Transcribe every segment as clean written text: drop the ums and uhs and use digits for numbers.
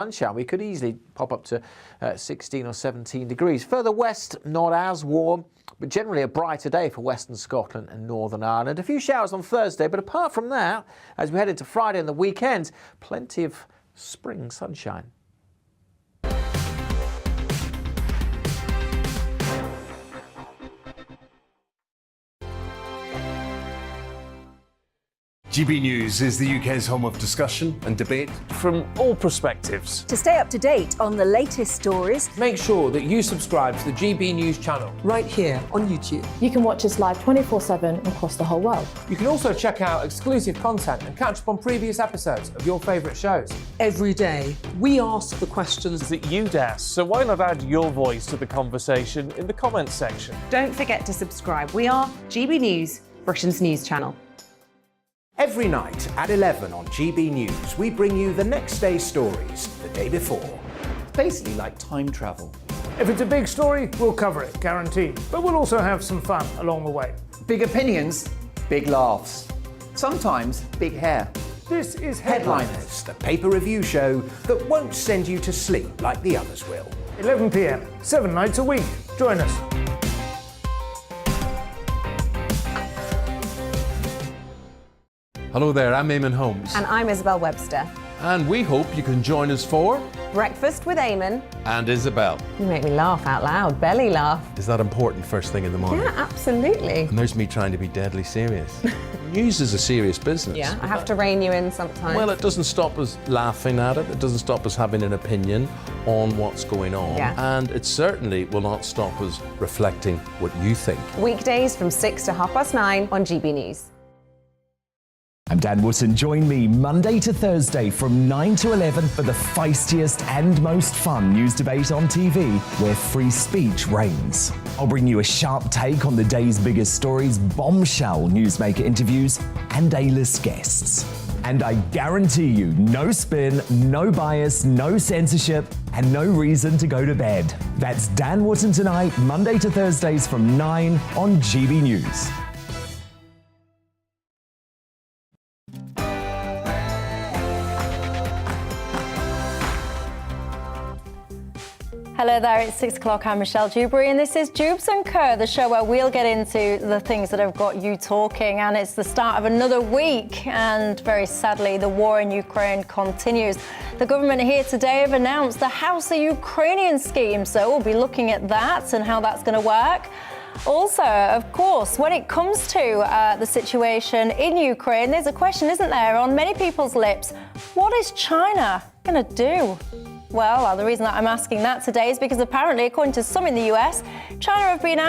sunshine. We could easily pop up to 16 or 17 degrees. Further west, not as warm, but generally a brighter day for Western Scotland and Northern Ireland. A few showers on Thursday, but apart from that, as we head into Friday and the weekend, plenty of spring sunshine. GB News is the UK's home of discussion and debate from all perspectives. To stay up to date on the latest stories, make sure that you subscribe to the GB News channel right here on YouTube. You can watch us live 24/7 across the whole world. You can also check out exclusive content and catch up on previous episodes of your favourite shows. Every day, we ask the questions that you'd ask, so why not add your voice to the conversation in the comments section? Don't forget to subscribe. We are GB News, Britain's news channel. Every night at 11 on GB News, we bring you the next day's stories the day before. It's basically like time travel. If it's a big story, we'll cover it, guaranteed. But we'll also have some fun along the way. Big opinions, big laughs. Sometimes big hair. This is Headliners, the paper review show that won't send you to sleep like the others will. 11 p.m, 7 nights a week. Join us. Hello there, I'm Eamon Holmes. And I'm Isabel Webster. And we hope you can join us for Breakfast with Eamon and Isabel. You make me laugh out loud, belly laugh. Is that important first thing in the morning? Yeah, absolutely. And there's me trying to be deadly serious. News is a serious business. Yeah, I have to rein you in sometimes. Well, it doesn't stop us laughing at it. It doesn't stop us having an opinion on what's going on. Yeah. And it certainly will not stop us reflecting what you think. Weekdays from 6 to 9:30 on GB News. I'm Dan Wootton. Join me Monday to Thursday from 9 to 11 for the feistiest and most fun news debate on TV, where free speech reigns. I'll bring you a sharp take on the day's biggest stories, bombshell newsmaker interviews, and A-list guests. And I guarantee you, no spin, no bias, no censorship, and no reason to go to bed. That's Dan Wootton Tonight, Monday to Thursdays from 9 on GB News. Hello there, it's 6 o'clock. I'm Michelle Dewberry, and this is Dewbs & Co, the show where we'll get into the things that have got you talking. And it's the start of another week, and very sadly, the war in Ukraine continues. The government here today have announced the House of Ukrainian scheme, so we'll be looking at that and how that's going to work. Also, of course, when it comes to the situation in Ukraine, there's a question, isn't there, on many people's lips. What is China going to do? Well, the reason that I'm asking that today is because apparently, according to some in the US, Russia have been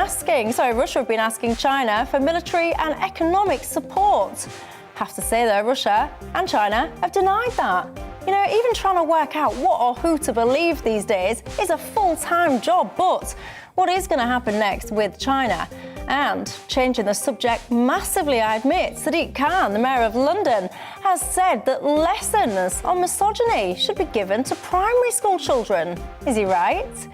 asking China for military and economic support. Have to say though, Russia and China have denied that. You know, even trying to work out what or who to believe these days is a full-time job, but what is going to happen next with China? And changing the subject massively, I admit, Sadiq Khan, the Mayor of London, has said that lessons on misogyny should be given to primary school children. Is he right?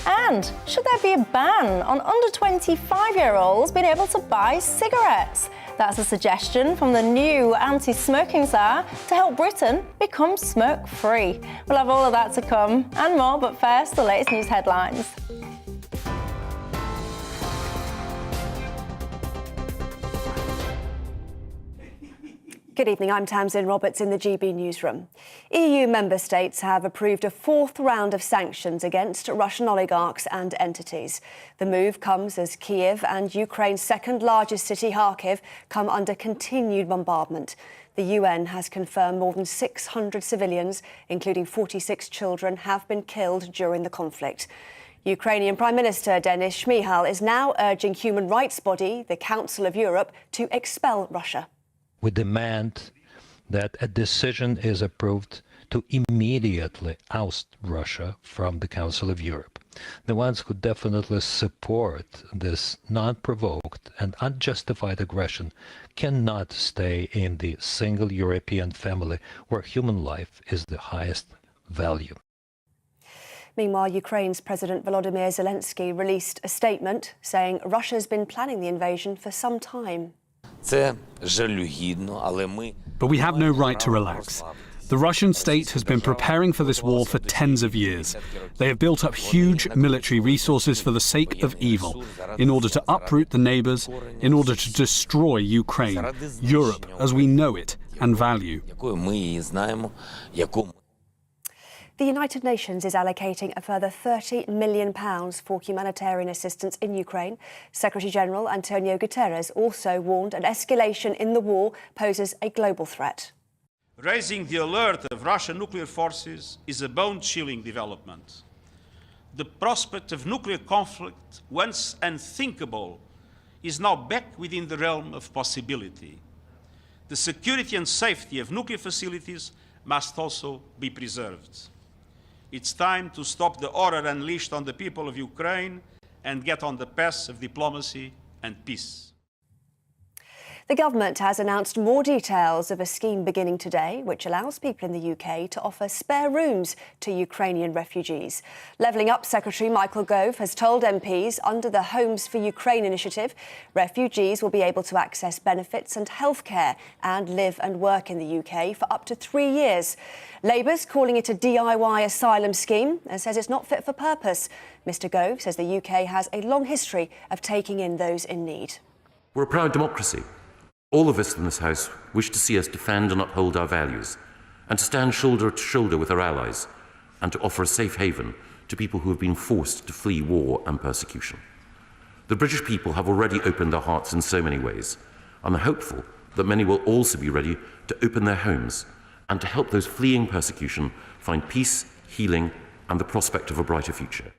And should there be a ban on under 25-year-olds being able to buy cigarettes? That's a suggestion from the new anti-smoking czar to help Britain become smoke-free. We'll have all of that to come and more, but first, the latest news headlines. Good evening, I'm Tamsin Roberts in the GB newsroom. EU member states have approved a fourth round of sanctions against Russian oligarchs and entities. The move comes as Kyiv and Ukraine's second largest city, Kharkiv, come under continued bombardment. The UN has confirmed more than 600 civilians, including 46 children, have been killed during the conflict. Ukrainian Prime Minister Denis Shmyhal is now urging human rights body, the Council of Europe, to expel Russia. We demand that a decision is approved to immediately oust Russia from the Council of Europe. The ones who definitely support this non-provoked and unjustified aggression cannot stay in the single European family where human life is the highest value. Meanwhile, Ukraine's President Volodymyr Zelensky released a statement saying Russia's been planning the invasion for some time. But we have no right to relax. The Russian state has been preparing for this war for tens of years. They have built up huge military resources for the sake of evil, in order to uproot the neighbours, in order to destroy Ukraine, Europe as we know it and value. The United Nations is allocating a further £30 million for humanitarian assistance in Ukraine. Secretary-General Antonio Guterres also warned an escalation in the war poses a global threat. Raising the alert of Russian nuclear forces is a bone-chilling development. The prospect of nuclear conflict, once unthinkable, is now back within the realm of possibility. The security and safety of nuclear facilities must also be preserved. It's time to stop the horror unleashed on the people of Ukraine and get on the path of diplomacy and peace. The government has announced more details of a scheme beginning today, which allows people in the UK to offer spare rooms to Ukrainian refugees. Levelling Up Secretary Michael Gove has told MPs under the Homes for Ukraine initiative, refugees will be able to access benefits and healthcare and live and work in the UK for up to 3 years. Labour's calling it a DIY asylum scheme and says it's not fit for purpose. Mr Gove says the UK has a long history of taking in those in need. We're a proud democracy. All of us in this House wish to see us defend and uphold our values, and to stand shoulder to shoulder with our allies, and to offer a safe haven to people who have been forced to flee war and persecution. The British people have already opened their hearts in so many ways, and are hopeful that many will also be ready to open their homes and to help those fleeing persecution find peace, healing, and the prospect of a brighter future.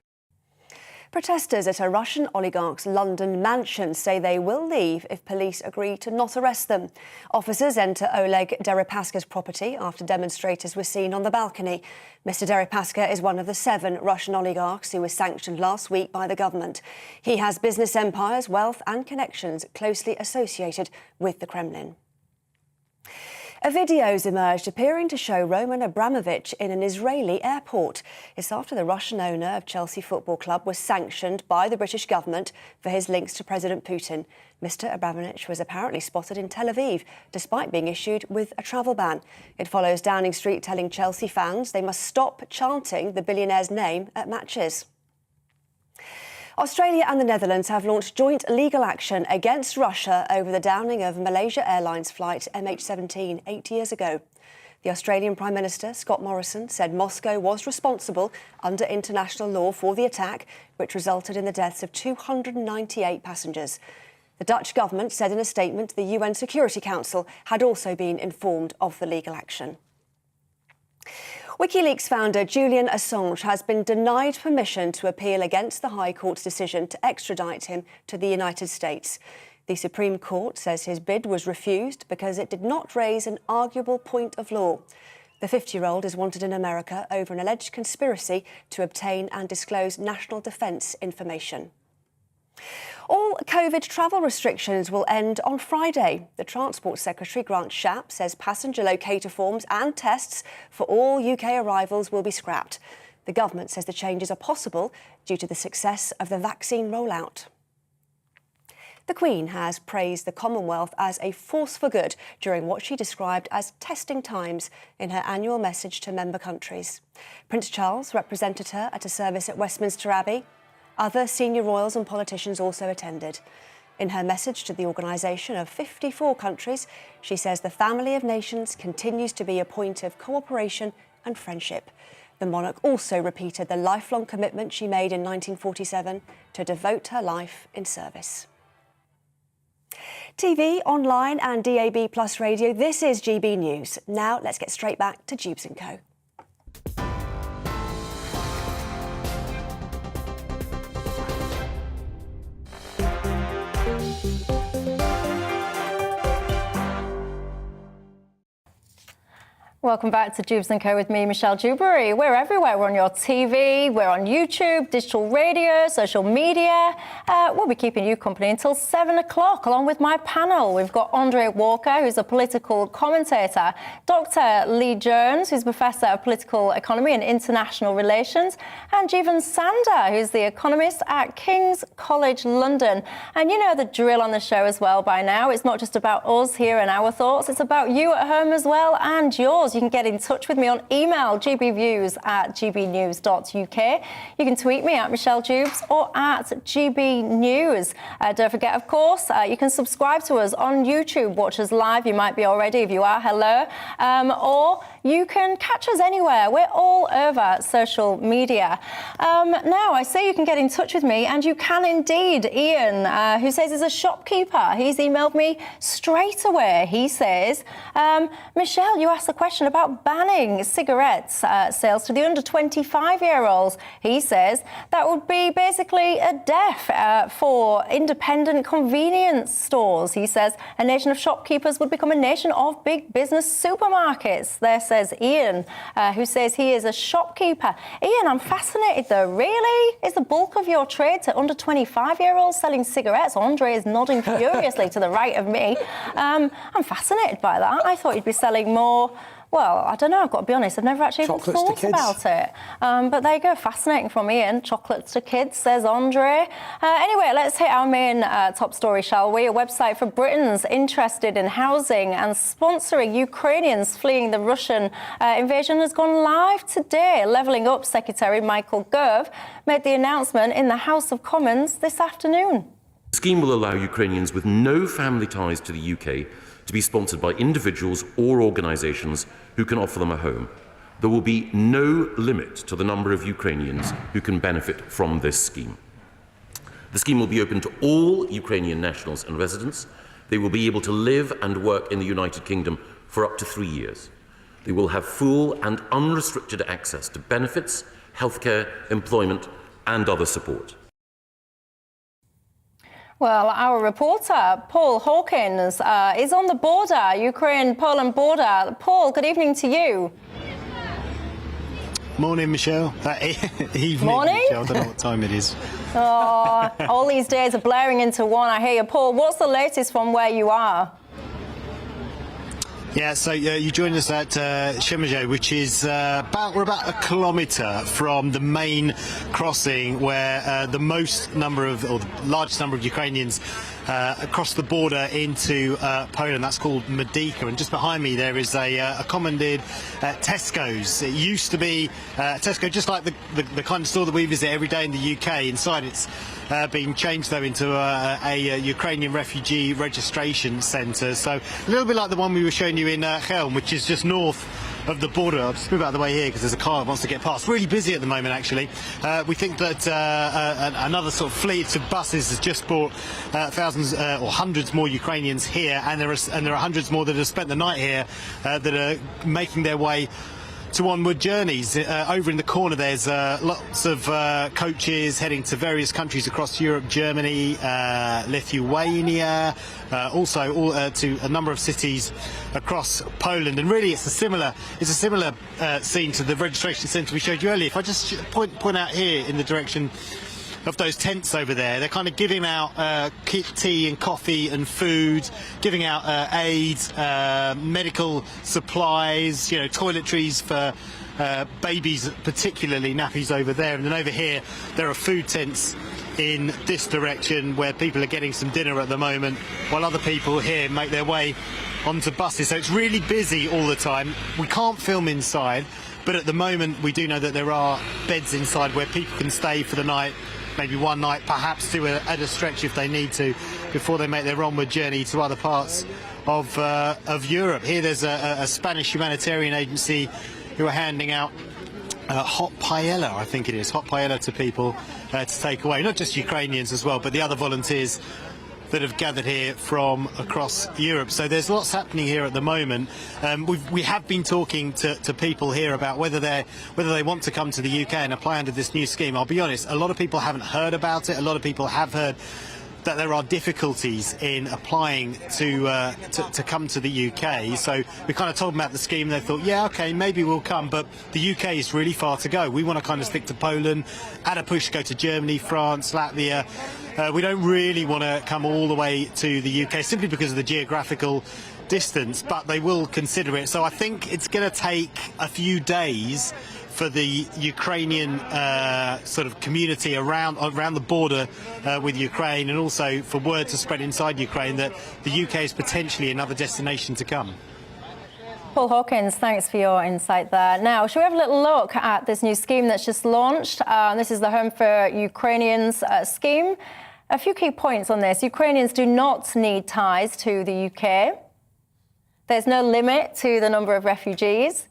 Protesters at a Russian oligarch's London mansion say they will leave if police agree to not arrest them. Officers enter Oleg Deripaska's property after demonstrators were seen on the balcony. Mr Deripaska is one of the 7 Russian oligarchs who was sanctioned last week by the government. He has business empires, wealth and connections closely associated with the Kremlin. A video's emerged appearing to show Roman Abramovich in an Israeli airport. It's after the Russian owner of Chelsea Football Club was sanctioned by the British government for his links to President Putin. Mr Abramovich was apparently spotted in Tel Aviv, despite being issued with a travel ban. It follows Downing Street telling Chelsea fans they must stop chanting the billionaire's name at matches. Australia and the Netherlands have launched joint legal action against Russia over the downing of Malaysia Airlines flight MH17 8 years ago. The Australian Prime Minister, Scott Morrison, said Moscow was responsible under international law for the attack, which resulted in the deaths of 298 passengers. The Dutch government said in a statement the UN Security Council had also been informed of the legal action. WikiLeaks founder Julian Assange has been denied permission to appeal against the High Court's decision to extradite him to the United States. The Supreme Court says his bid was refused because it did not raise an arguable point of law. The 50-year-old is wanted in America over an alleged conspiracy to obtain and disclose national defence information. All COVID travel restrictions will end on Friday. The Transport Secretary, Grant Shapps, says passenger locator forms and tests for all UK arrivals will be scrapped. The government says the changes are possible due to the success of the vaccine rollout. The Queen has praised the Commonwealth as a force for good during what she described as testing times in her annual message to member countries. Prince Charles represented her at a service at Westminster Abbey. Other senior royals and politicians also attended. In her message to the organisation of 54 countries, she says the family of nations continues to be a point of cooperation and friendship. The monarch also repeated the lifelong commitment she made in 1947 to devote her life in service. TV, online and DAB+ radio, this is GB News. Now let's get straight back to Dewbs & Co. Welcome back to Dewbs & Co with me, Michelle Dewberry. We're everywhere. We're on your TV, we're on YouTube, digital radio, social media. We'll be keeping you company until 7 o'clock, along with my panel. We've got Andre Walker, who's a political commentator, Dr. Lee Jones, who's Professor of Political Economy and International Relations, and Jeevan Sander, who's the economist at King's College London. And you know the drill on the show as well by now. It's not just about us here and our thoughts, it's about you at home as well and yours. You can get in touch with me on email, gbviews@gbnews.uk. You can tweet me at Michelle Dewbs or at GBNews. Don't forget, of course, you can subscribe to us on YouTube. Watch us live. You might be already. If you are, hello. Or you can catch us anywhere. We're all over social media. Now, I say you can get in touch with me, and you can indeed. Ian, who says he's a shopkeeper, he's emailed me straight away. He says, Michelle, you asked a question about banning cigarettes sales to the under 25-year-olds. He says that would be basically a death for independent convenience stores. He says a nation of shopkeepers would become a nation of big business supermarkets. There says Ian, who says he is a shopkeeper. Ian, I'm fascinated though. Really? Is the bulk of your trade to under 25-year-olds selling cigarettes? Andre is nodding furiously to the right of me. I'm fascinated by that. I thought you'd be selling more. Well, I don't know, I've got to be honest, I've never actually even thought about it. But there you go, fascinating from Ian. Chocolates to kids, says Andre. Anyway, let's hit our main top story, shall we? A website for Britons interested in housing and sponsoring Ukrainians fleeing the Russian invasion has gone live today. Levelling Up Secretary Michael Gove made the announcement in the House of Commons this afternoon. The scheme will allow Ukrainians with no family ties to the UK to be sponsored by individuals or organisations who can offer them a home. There will be no limit to the number of Ukrainians who can benefit from this scheme. The scheme will be open to all Ukrainian nationals and residents. They will be able to live and work in the United Kingdom for up to 3 years. They will have full and unrestricted access to benefits, healthcare, employment and other support. Well, our reporter, Paul Hawkins, is on the border, Ukraine-Poland border. Paul, good evening to you. Morning, Michelle. Evening, Morning. Michelle. I don't know what time it is. Oh, all these days are blaring into one, I hear you. Paul, what's the latest from where you are? Yeah, so you joined us at Shemeje, which is we're about a kilometre from the main crossing where the largest number of Ukrainians across the border into Poland. That's called Medica, and just behind me there is a commandeered Tesco's. It used to be Tesco, just like the kind of store that we visit every day in the UK. Inside it's been changed though into a Ukrainian refugee registration centre, so a little bit like the one we were showing you in Chelm, which is just north of the border. I'll just move out of the way here because there's a car that wants to get past. Really busy at the moment, actually. We think that another sort of fleet of buses has just brought thousands or hundreds more Ukrainians here, and there are hundreds more that have spent the night here that are making their way to onward journeys. Over in the corner there's lots of coaches heading to various countries across Europe, Germany, Lithuania, also to a number of cities across Poland. And really it's a similar scene to the registration centre we showed you earlier. If I just point out here in the direction of those tents over there, they're kind of giving out tea and coffee and food, giving out aids, medical supplies, toiletries for babies, particularly nappies over there. And then over here there are food tents in this direction where people are getting some dinner at the moment, while other people here make their way onto buses. So it's really busy all the time. We can't film inside, but at the moment we do know that there are beds inside where people can stay for the night, maybe one night, perhaps do at a stretch if they need to, before they make their onward journey to other parts of Europe. Here there's a Spanish humanitarian agency who are handing out hot paella, I think it is, hot paella to people to take away, not just Ukrainians as well, but the other volunteers that have gathered here from across Europe. So there's lots happening here at the moment. We have been talking to people here about whether they want to come to the UK and apply under this new scheme. I'll be honest, a lot of people haven't heard about it. A lot of people have heard that there are difficulties in applying to come to the UK. So we kind of told them about the scheme and they thought, yeah, okay, maybe we'll come, but the UK is really far to go. We want to kind of stick to Poland, at a push go to Germany, France, Latvia. We don't really want to come all the way to the UK simply because of the geographical distance, but they will consider it. So I think it's going to take a few days for the Ukrainian sort of community around the border with Ukraine, and also for word to spread inside Ukraine that the UK is potentially another destination to come. Paul Hawkins, thanks for your insight there. Now, shall we have a little look at this new scheme that's just launched? This is the Home for Ukrainians scheme. A few key points on this. Ukrainians do not need ties to the UK. There's no limit to the number of refugees.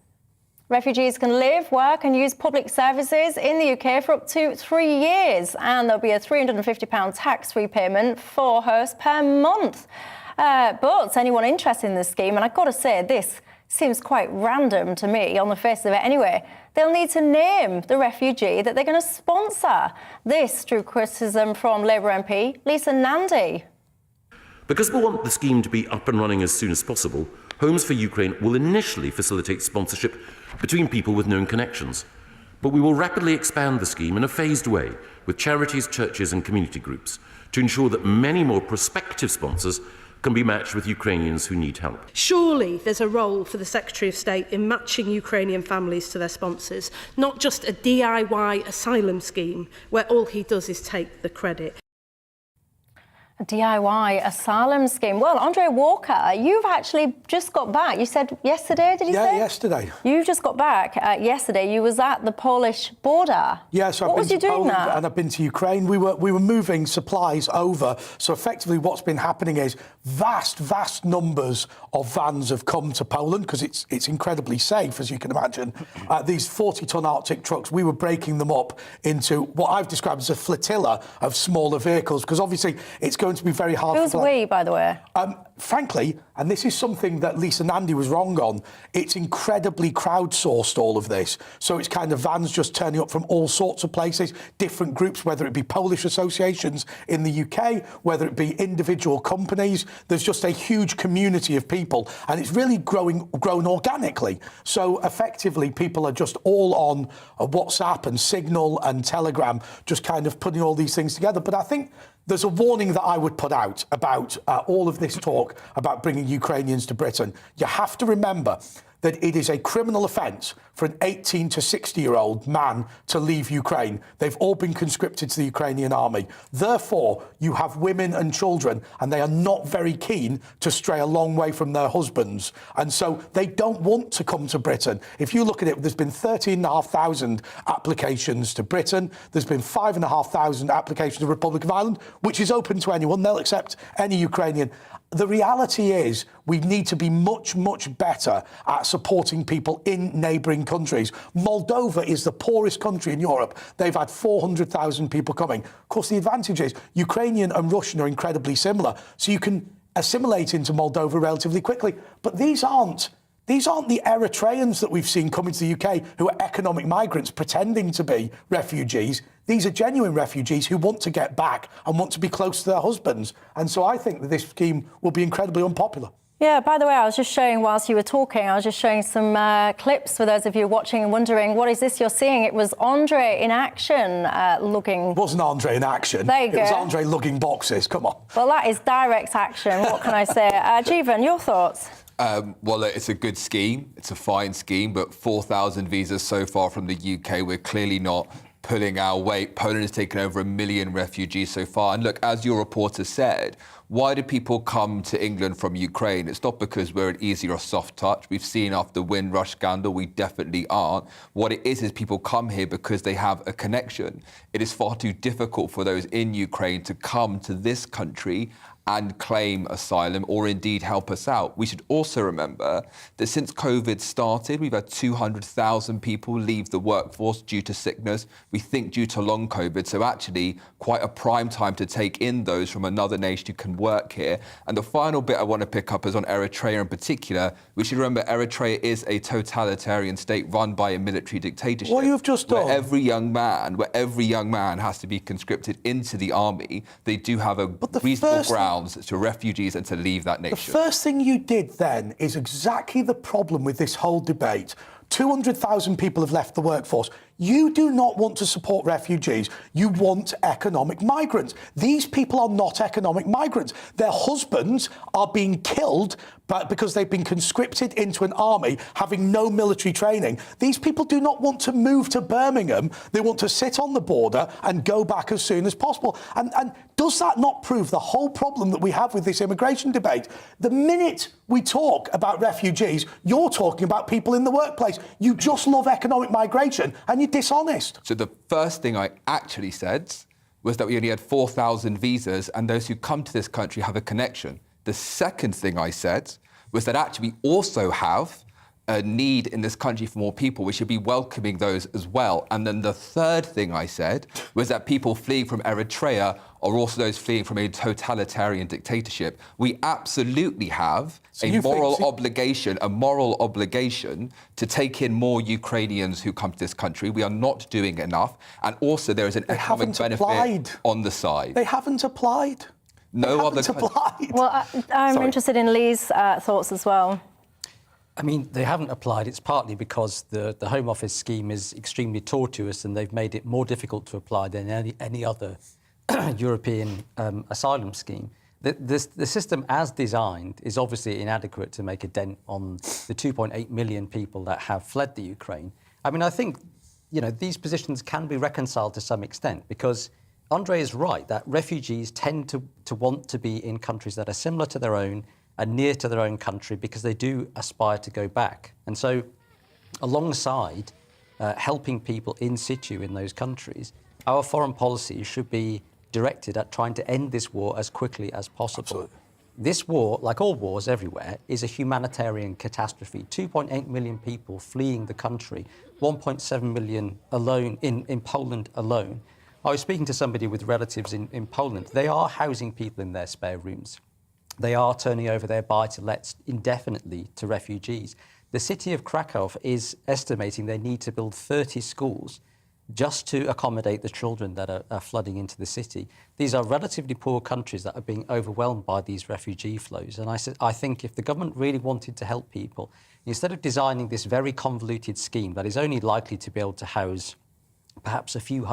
Refugees can live, work and use public services in the UK for up to 3 years. And there'll be a £350 tax-free payment for hosts per month. But anyone interested in this scheme, and I've got to say, this seems quite random to me on the face of it anyway, they'll need to name the refugee that they're going to sponsor. This drew criticism from Labour MP Lisa Nandy. Because we want the scheme to be up and running as soon as possible, Homes for Ukraine will initially facilitate sponsorship between people with known connections. But we will rapidly expand the scheme in a phased way with charities, churches and community groups to ensure that many more prospective sponsors can be matched with Ukrainians who need help. Surely there's a role for the Secretary of State in matching Ukrainian families to their sponsors, not just a DIY asylum scheme where all he does is take the credit. A DIY asylum scheme. Well, Andre Walker, you've actually just got back. You said yesterday, did you say? Yeah, yesterday. You just got back yesterday. You was at the Polish border. Yeah, so what I've been was you to doing Poland there? and I've been to Ukraine. We were moving supplies over. So effectively what's been happening is vast numbers of vans have come to Poland because it's incredibly safe, as you can imagine. These 40-ton Arctic trucks, we were breaking them up into what I've described as a flotilla of smaller vehicles because obviously it's going to be very hard. Who's we, by the way? Frankly, and this is something that Lisa Nandy was wrong on, it's incredibly crowdsourced, all of this. So it's kind of vans just turning up from all sorts of places, different groups, whether it be Polish associations in the UK, whether it be individual companies. There's just a huge community of people, and it's really grown organically. So effectively, people are just all on WhatsApp and Signal and Telegram, just kind of putting all these things together. But I think there's a warning that I would put out about all of this talk about bringing Ukrainians to Britain. You have to remember that it is a criminal offence for an 18 to 60-year-old man to leave Ukraine. They've all been conscripted to the Ukrainian army. Therefore, you have women and children, and they are not very keen to stray a long way from their husbands. And so they don't want to come to Britain. If you look at it, there's been 13,500 applications to Britain. There's been 5,500 applications to the Republic of Ireland, which is open to anyone. They'll accept any Ukrainian. The reality is we need to be much better at supporting people in neighbouring countries. Moldova is the poorest country in Europe. They've had 400,000 people coming. Of course, the advantage is Ukrainian and Russian are incredibly similar, so you can assimilate into Moldova relatively quickly. But these aren't the Eritreans that we've seen coming to the UK who are economic migrants pretending to be refugees. These are genuine refugees who want to get back and want to be close to their husbands. And so I think that this scheme will be incredibly unpopular. Yeah, by the way, I was just showing, whilst you were talking, I was just showing some clips for those of you watching and wondering, what is this you're seeing? It was Andre in action lugging... It wasn't Andre in action. There you go. It was Andre lugging boxes, come on. Well, that is direct action, what can I say? Jeevan, your thoughts? Well, it's a good scheme. It's a fine scheme, but 4,000 visas so far from the UK. We're clearly not pulling our weight. Poland has taken over 1 million refugees so far. And look, as your reporter said, why do people come to England from Ukraine? It's not because we're an easy or soft touch. We've seen after the Windrush scandal, we definitely aren't. What it is people come here because they have a connection. It is far too difficult for those in Ukraine to come to this country and claim asylum or indeed help us out. We should also remember that since COVID started, we've had 200,000 people leave the workforce due to sickness. We think due to long COVID, so actually quite a prime time to take in those from another nation who can work here. And the final bit I want to pick up is on Eritrea in particular. We should remember Eritrea is a totalitarian state run by a military dictatorship. What you've just done. Where every young man has to be conscripted into the army. They do have a reasonable ground to refugees and to leave that nation. The first thing you did then is exactly the problem with this whole debate. 200,000 people have left the workforce. You do not want to support refugees. You want economic migrants. These people are not economic migrants. Their husbands are being killed because they've been conscripted into an army having no military training. These people do not want to move to Birmingham. They want to sit on the border and go back as soon as possible. And does that not prove the whole problem that we have with this immigration debate? The minute we talk about refugees, you're talking about people in the workplace. You just love economic migration and you're dishonest. So the first thing I actually said was that we only had 4,000 visas and those who come to this country have a connection. The second thing I said was that actually we also have a need in this country for more people. We should be welcoming those as well. And then the third thing I said was that people fleeing from Eritrea are also those fleeing from a totalitarian dictatorship. We absolutely have a moral obligation to take in more Ukrainians who come to this country. We are not doing enough. And also there is an economic benefit on the side. They haven't applied. No other applied. Well, I'm interested in Lee's thoughts as well. I mean, they haven't applied. It's partly because the Home Office scheme is extremely tortuous and they've made it more difficult to apply than any other European asylum scheme. The system as designed is obviously inadequate to make a dent on the 2.8 million people that have fled the Ukraine. I mean, I think, these positions can be reconciled to some extent because Andre is right that refugees tend to want to be in countries that are similar to their own and near to their own country because they do aspire to go back. And so alongside helping people in situ in those countries, our foreign policy should be directed at trying to end this war as quickly as possible. Absolutely. This war, like all wars everywhere, is a humanitarian catastrophe. 2.8 million people fleeing the country, 1.7 million alone in Poland alone. I was speaking to somebody with relatives in Poland. They are housing people in their spare rooms. They are turning over their buy-to-lets indefinitely to refugees. The city of Krakow is estimating they need to build 30 schools just to accommodate the children that are flooding into the city. These are relatively poor countries that are being overwhelmed by these refugee flows. And I think if the government really wanted to help people, instead of designing this very convoluted scheme that is only likely to be able to house perhaps a few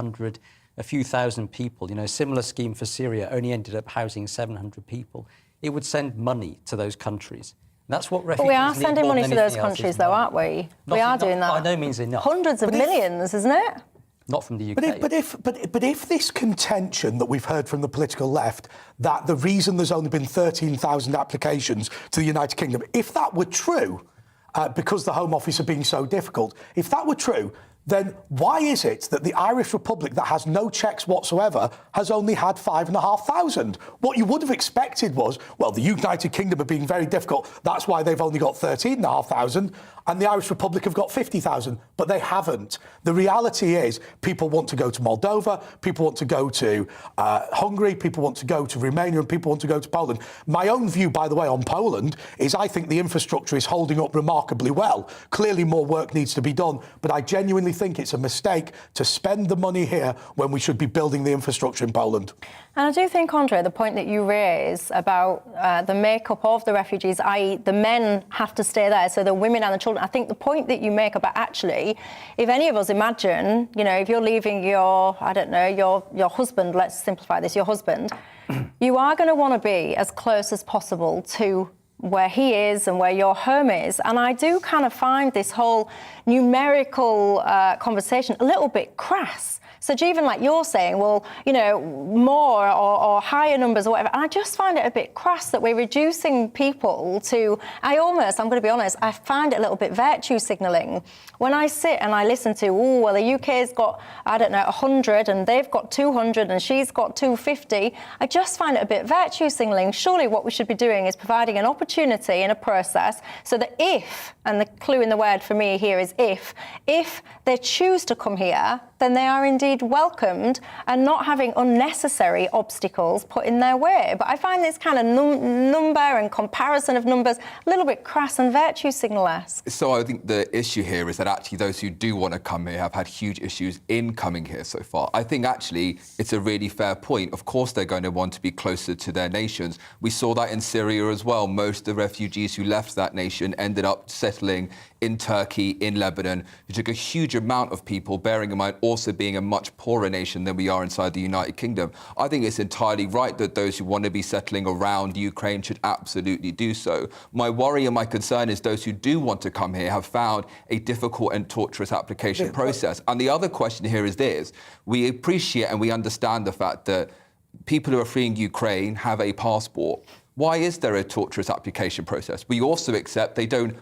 thousand people, a similar scheme for Syria only ended up housing 700 people, it would send money to those countries. That's what refugees need. But we are sending money to those countries, though, aren't we? We are doing that. By no means enough. Hundreds of millions, isn't it? Not from the UK. But if this contention that we've heard from the political left, that the reason there's only been 13,000 applications to the United Kingdom, if that were true, because the Home Office are being so difficult, if that were true, then why is it that the Irish Republic, that has no checks whatsoever, has only had 5,500? What you would have expected was, well, the United Kingdom are being very difficult, that's why they've only got 13,500, and the Irish Republic have got 50,000, but they haven't. The reality is people want to go to Moldova, people want to go to Hungary, people want to go to Romania, and people want to go to Poland. My own view, by the way, on Poland is I think the infrastructure is holding up remarkably well. Clearly more work needs to be done, but I genuinely think it's a mistake to spend the money here when we should be building the infrastructure in Poland. And I do think, Andre, the point that you raise about the makeup of the refugees, i.e. the men have to stay there, so the women and the children, I think the point that you make about actually, if any of us imagine, if you're leaving your husband, let's simplify this, your husband, you are going to want to be as close as possible to where he is and where your home is. And I do kind of find this whole numerical conversation a little bit crass. So even like you're saying, well, more or higher numbers or whatever. And I just find it a bit crass that we're reducing people to, I'm going to be honest, I find it a little bit virtue signalling. When I sit and I listen to, the UK's got, 100 and they've got 200 and she's got 250, I just find it a bit virtue signalling. Surely what we should be doing is providing an opportunity in a process so that if, and the clue in the word for me here is if they choose to come here, then they are indeed welcomed and not having unnecessary obstacles put in their way. But I find this kind of number and comparison of numbers a little bit crass and virtue signal-esque. So I think the issue here is that actually those who do want to come here have had huge issues in coming here so far. I think actually it's a really fair point. Of course they're going to want to be closer to their nations. We saw that in Syria as well. Most of the refugees who left that nation ended up settling in Turkey, in Lebanon, who took a huge amount of people, bearing in mind also being a much poorer nation than we are inside the United Kingdom. I think it's entirely right that those who want to be settling around Ukraine should absolutely do so. My worry and my concern is those who do want to come here have found a difficult and torturous application process. And the other question here is this. We appreciate and we understand the fact that people who are fleeing Ukraine have a passport. Why is there a torturous application process? We also accept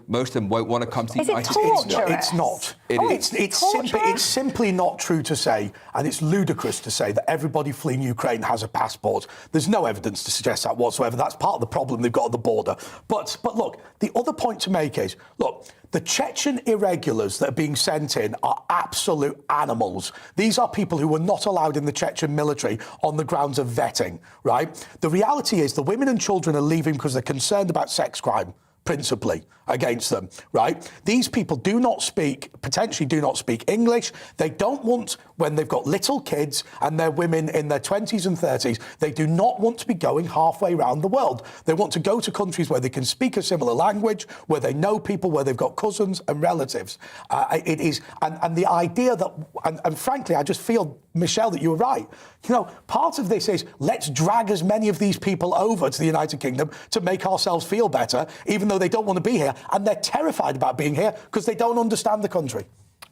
most of them won't want to come to the United States. It's not. It's simply not true to say, and it's ludicrous to say, that everybody fleeing Ukraine has a passport. There's no evidence to suggest that whatsoever. That's part of the problem they've got at the border. But look, the other point to make is, look, the Chechen irregulars that are being sent in are absolute animals. These are people who were not allowed in the Chechen military on the grounds of vetting, right? The reality is the women and children are leaving because they're concerned about sex crime, principally, against them, right? These people potentially do not speak English. They don't want, when they've got little kids and they're women in their 20s and 30s, they do not want to be going halfway around the world. They want to go to countries where they can speak a similar language, where they know people, where they've got cousins and relatives. And the idea that, and frankly, I just feel, Michelle, that you were right. You know, part of this is let's drag as many of these people over to the United Kingdom to make ourselves feel better, even though they don't want to be here, and they're terrified about being here because they don't understand the country.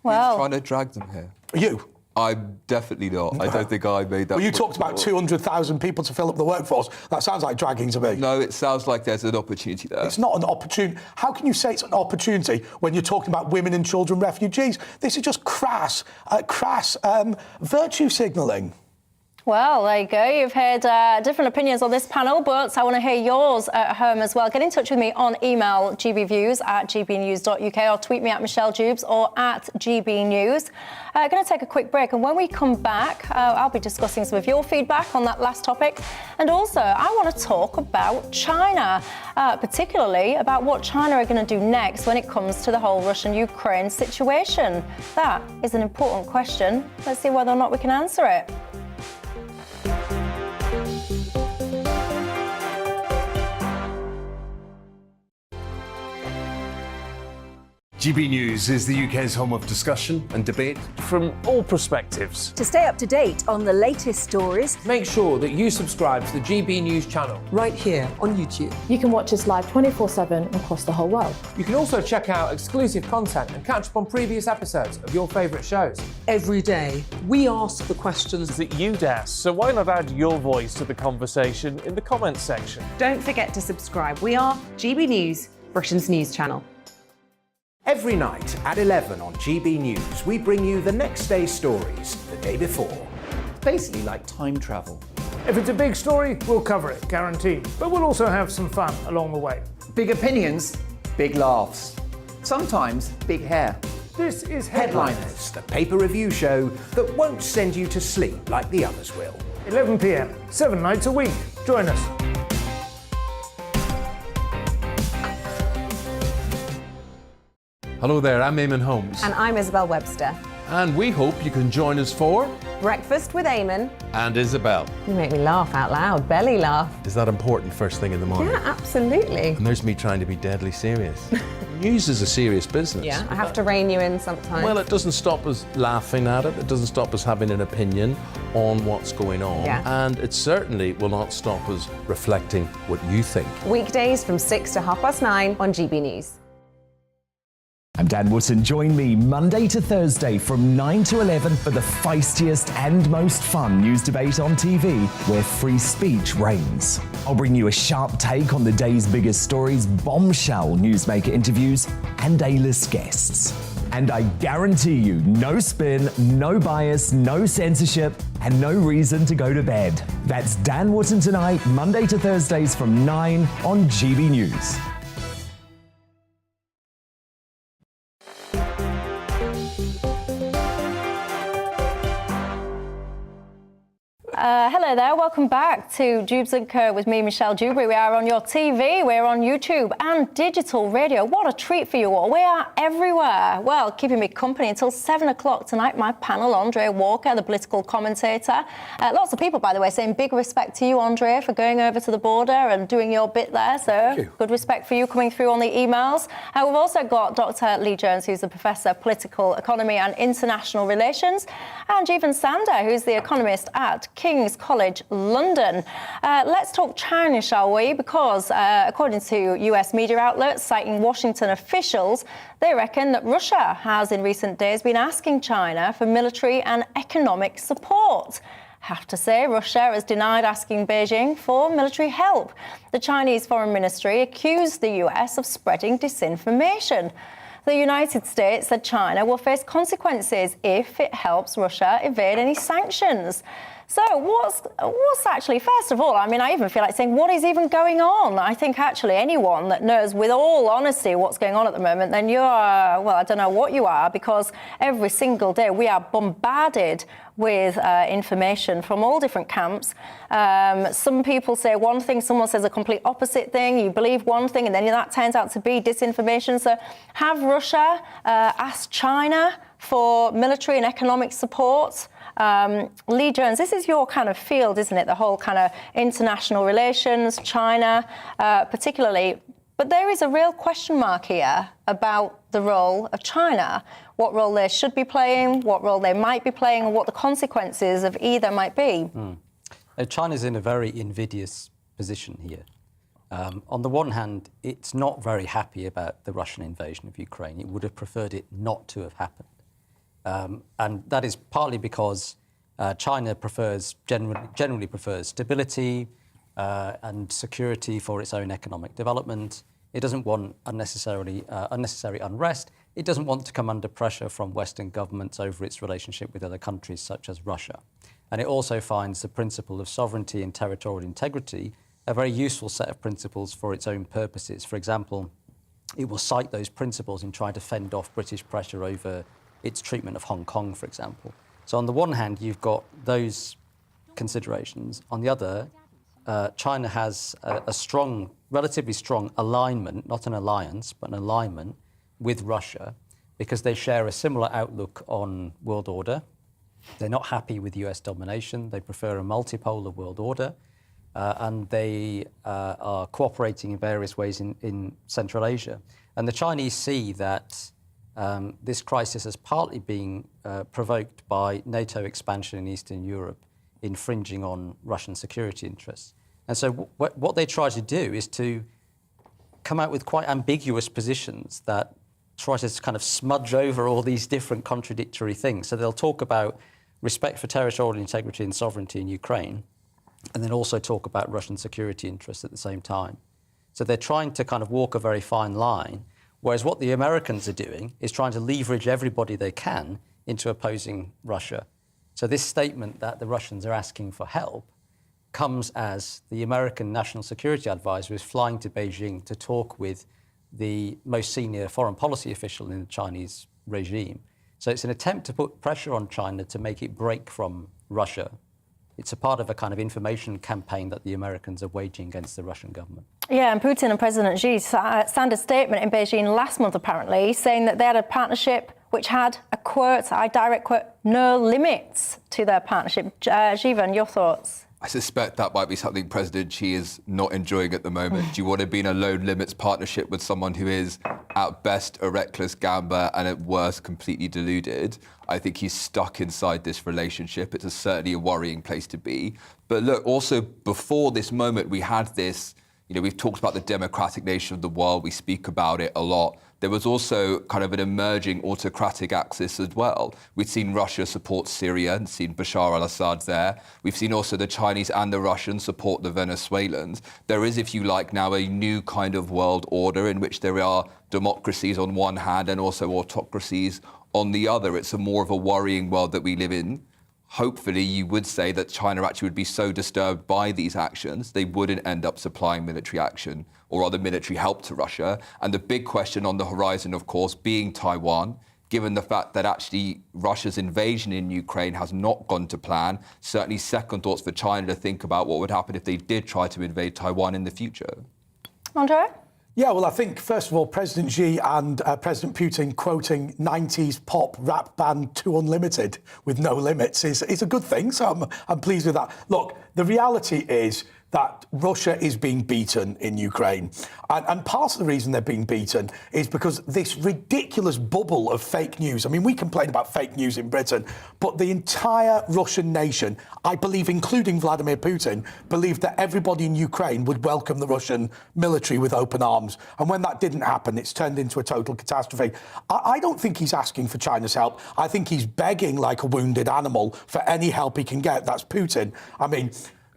Well, Who's trying to drag them here? You. I'm definitely not. I don't think I made that. Well, you talked about 200,000 people to fill up the workforce. That sounds like dragging to me. No, it sounds like there's an opportunity there. It's not an opportunity. How can you say it's an opportunity when you're talking about women and children refugees? This is just crass virtue signalling. Well, there you go. You've heard different opinions on this panel, but I want to hear yours at home as well. Get in touch with me on email, gbviews@gbnews.uk, or tweet me at Michelle Dewbs or at GBNews. Going to take a quick break, and when we come back, I'll be discussing some of your feedback on that last topic. And also, I want to talk about China, particularly about what China are going to do next when it comes to the whole Russian-Ukraine situation. That is an important question. Let's see whether or not we can answer it. GB News is the UK's home of discussion and debate from all perspectives. To stay up to date on the latest stories, make sure that you subscribe to the GB News channel. Right here on YouTube. You can watch us live 24/7 across the whole world. You can also check out exclusive content and catch up on previous episodes of your favourite shows. Every day, we ask the questions that you'd ask, so why not add your voice to the conversation in the comments section? Don't forget to subscribe. We are GB News, Britain's news channel. Every night at 11 on GB News, we bring you the next day's stories the day before. It's basically like time travel. If it's a big story, we'll cover it, guaranteed. But we'll also have some fun along the way. Big opinions, big laughs. Sometimes big hair. This is Headliners, the paper review show that won't send you to sleep like the others will. 11 p.m, 7 nights a week. Join us. Hello there, I'm Eamon Holmes. And I'm Isabel Webster. And we hope you can join us for Breakfast with Eamon and Isabel. You make me laugh out loud, belly laugh. Is that important first thing in the morning? Yeah, absolutely. And there's me trying to be deadly serious. News is a serious business. Yeah, I have to rein you in sometimes. Well, it doesn't stop us laughing at it. It doesn't stop us having an opinion on what's going on. Yeah. And it certainly will not stop us reflecting what you think. Weekdays from 6 to 9:30 on GB News. I'm Dan Wootton. Join me Monday to Thursday from 9 to 11 for the feistiest and most fun news debate on TV, where free speech reigns. I'll bring you a sharp take on the day's biggest stories, bombshell newsmaker interviews, and A-list guests. And I guarantee you, no spin, no bias, no censorship, and no reason to go to bed. That's Dan Wootton Tonight, Monday to Thursdays from 9 on GB News. Hello there, welcome back to Dewbs and Co with me, Michelle Dewberry. We are on your TV, we're on YouTube and digital radio. What a treat for you all. We are everywhere. Well, keeping me company until 7 o'clock tonight, my panel, Andrea Walker, the political commentator. Lots of people, by the way, saying big respect to you, Andrea, for going over to the border and doing your bit there. So good respect for you coming through on the emails. We've also got Dr. Lee Jones, who's the Professor of Political Economy and International Relations, and Jeevan Sander, who's the economist at King's College London. Let's talk China, shall we? Because according to US media outlets citing Washington officials, they reckon that Russia has in recent days been asking China for military and economic support. Have to say, Russia has denied asking Beijing for military help. The Chinese Foreign Ministry accused the US of spreading disinformation. The United States said China will face consequences if it helps Russia evade any sanctions. So what's actually, first of all, I mean, I even feel like saying, what is even going on? I think actually anyone that knows with all honesty what's going on at the moment, then you are, well, I don't know what you are, because every single day we are bombarded with information from all different camps. Some people say one thing, someone says a complete opposite thing. You believe one thing, and then that turns out to be disinformation. So have Russia asked China for military and economic support? Lee Jones, this is your kind of field, isn't it? The whole kind of international relations, China particularly. But there is a real question mark here about the role of China, what role they should be playing, what role they might be playing, and what the consequences of either might be. China's in a very invidious position here. On the one hand, it's not very happy about the Russian invasion of Ukraine. It would have preferred it not to have happened. And that is partly because China generally prefers stability and security for its own economic development. It doesn't want unnecessary unrest. It doesn't want to come under pressure from Western governments over its relationship with other countries such as Russia. And it also finds the principle of sovereignty and territorial integrity a very useful set of principles for its own purposes. For example, it will cite those principles in trying to fend off British pressure over its treatment of Hong Kong, for example. So on the one hand, you've got those considerations. On the other, China has a strong, relatively strong alignment, not an alliance, but an alignment with Russia, because they share a similar outlook on world order. They're not happy with US domination. They prefer a multipolar world order. And they are cooperating in various ways in Central Asia. And the Chinese see that this crisis is partly being provoked by NATO expansion in Eastern Europe, infringing on Russian security interests. And so what they try to do is to come out with quite ambiguous positions that try to kind of smudge over all these different contradictory things. So they'll talk about respect for territorial integrity and sovereignty in Ukraine, and then also talk about Russian security interests at the same time. So they're trying to kind of walk a very fine line. Whereas what the Americans are doing is trying to leverage everybody they can into opposing Russia. So this statement that the Russians are asking for help comes as the American National Security Advisor is flying to Beijing to talk with the most senior foreign policy official in the Chinese regime. So it's an attempt to put pressure on China to make it break from Russia. It's a part of a kind of information campaign that the Americans are waging against the Russian government. Yeah, and Putin and President Xi signed a statement in Beijing last month, apparently, saying that they had a partnership which had a quote, I direct quote, no limits to their partnership. Jeevan, your thoughts? I suspect that might be something President Xi is not enjoying at the moment. Do you want to be in a low limits partnership with someone who is at best a reckless gambler and at worst completely deluded? I think he's stuck inside this relationship. It's certainly a worrying place to be. But look, also before this moment, we had this, we've talked about the democratic nation of the world. We speak about it a lot. There was also kind of an emerging autocratic axis as well. We've seen Russia support Syria and seen Bashar al-Assad there. We've seen also the Chinese and the Russians support the Venezuelans. There is, if you like, now a new kind of world order in which there are democracies on one hand and also autocracies on the other. It's more of a worrying world that we live in. Hopefully, you would say that China actually would be so disturbed by these actions, they wouldn't end up supplying military action or other military help to Russia. And the big question on the horizon, of course, being Taiwan, given the fact that actually Russia's invasion in Ukraine has not gone to plan. Certainly second thoughts for China to think about what would happen if they did try to invade Taiwan in the future. Andre? Yeah, well, I think, first of all, President Xi and President Putin quoting 90s pop rap band 2 Unlimited with no limits is a good thing, so I'm pleased with that. Look, the reality is that Russia is being beaten in Ukraine. And part of the reason they're being beaten is because this ridiculous bubble of fake news. I mean, we complain about fake news in Britain, but the entire Russian nation, I believe, including Vladimir Putin, believed that everybody in Ukraine would welcome the Russian military with open arms. And when that didn't happen, it's turned into a total catastrophe. I don't think he's asking for China's help. I think he's begging like a wounded animal for any help he can get. That's Putin. I mean,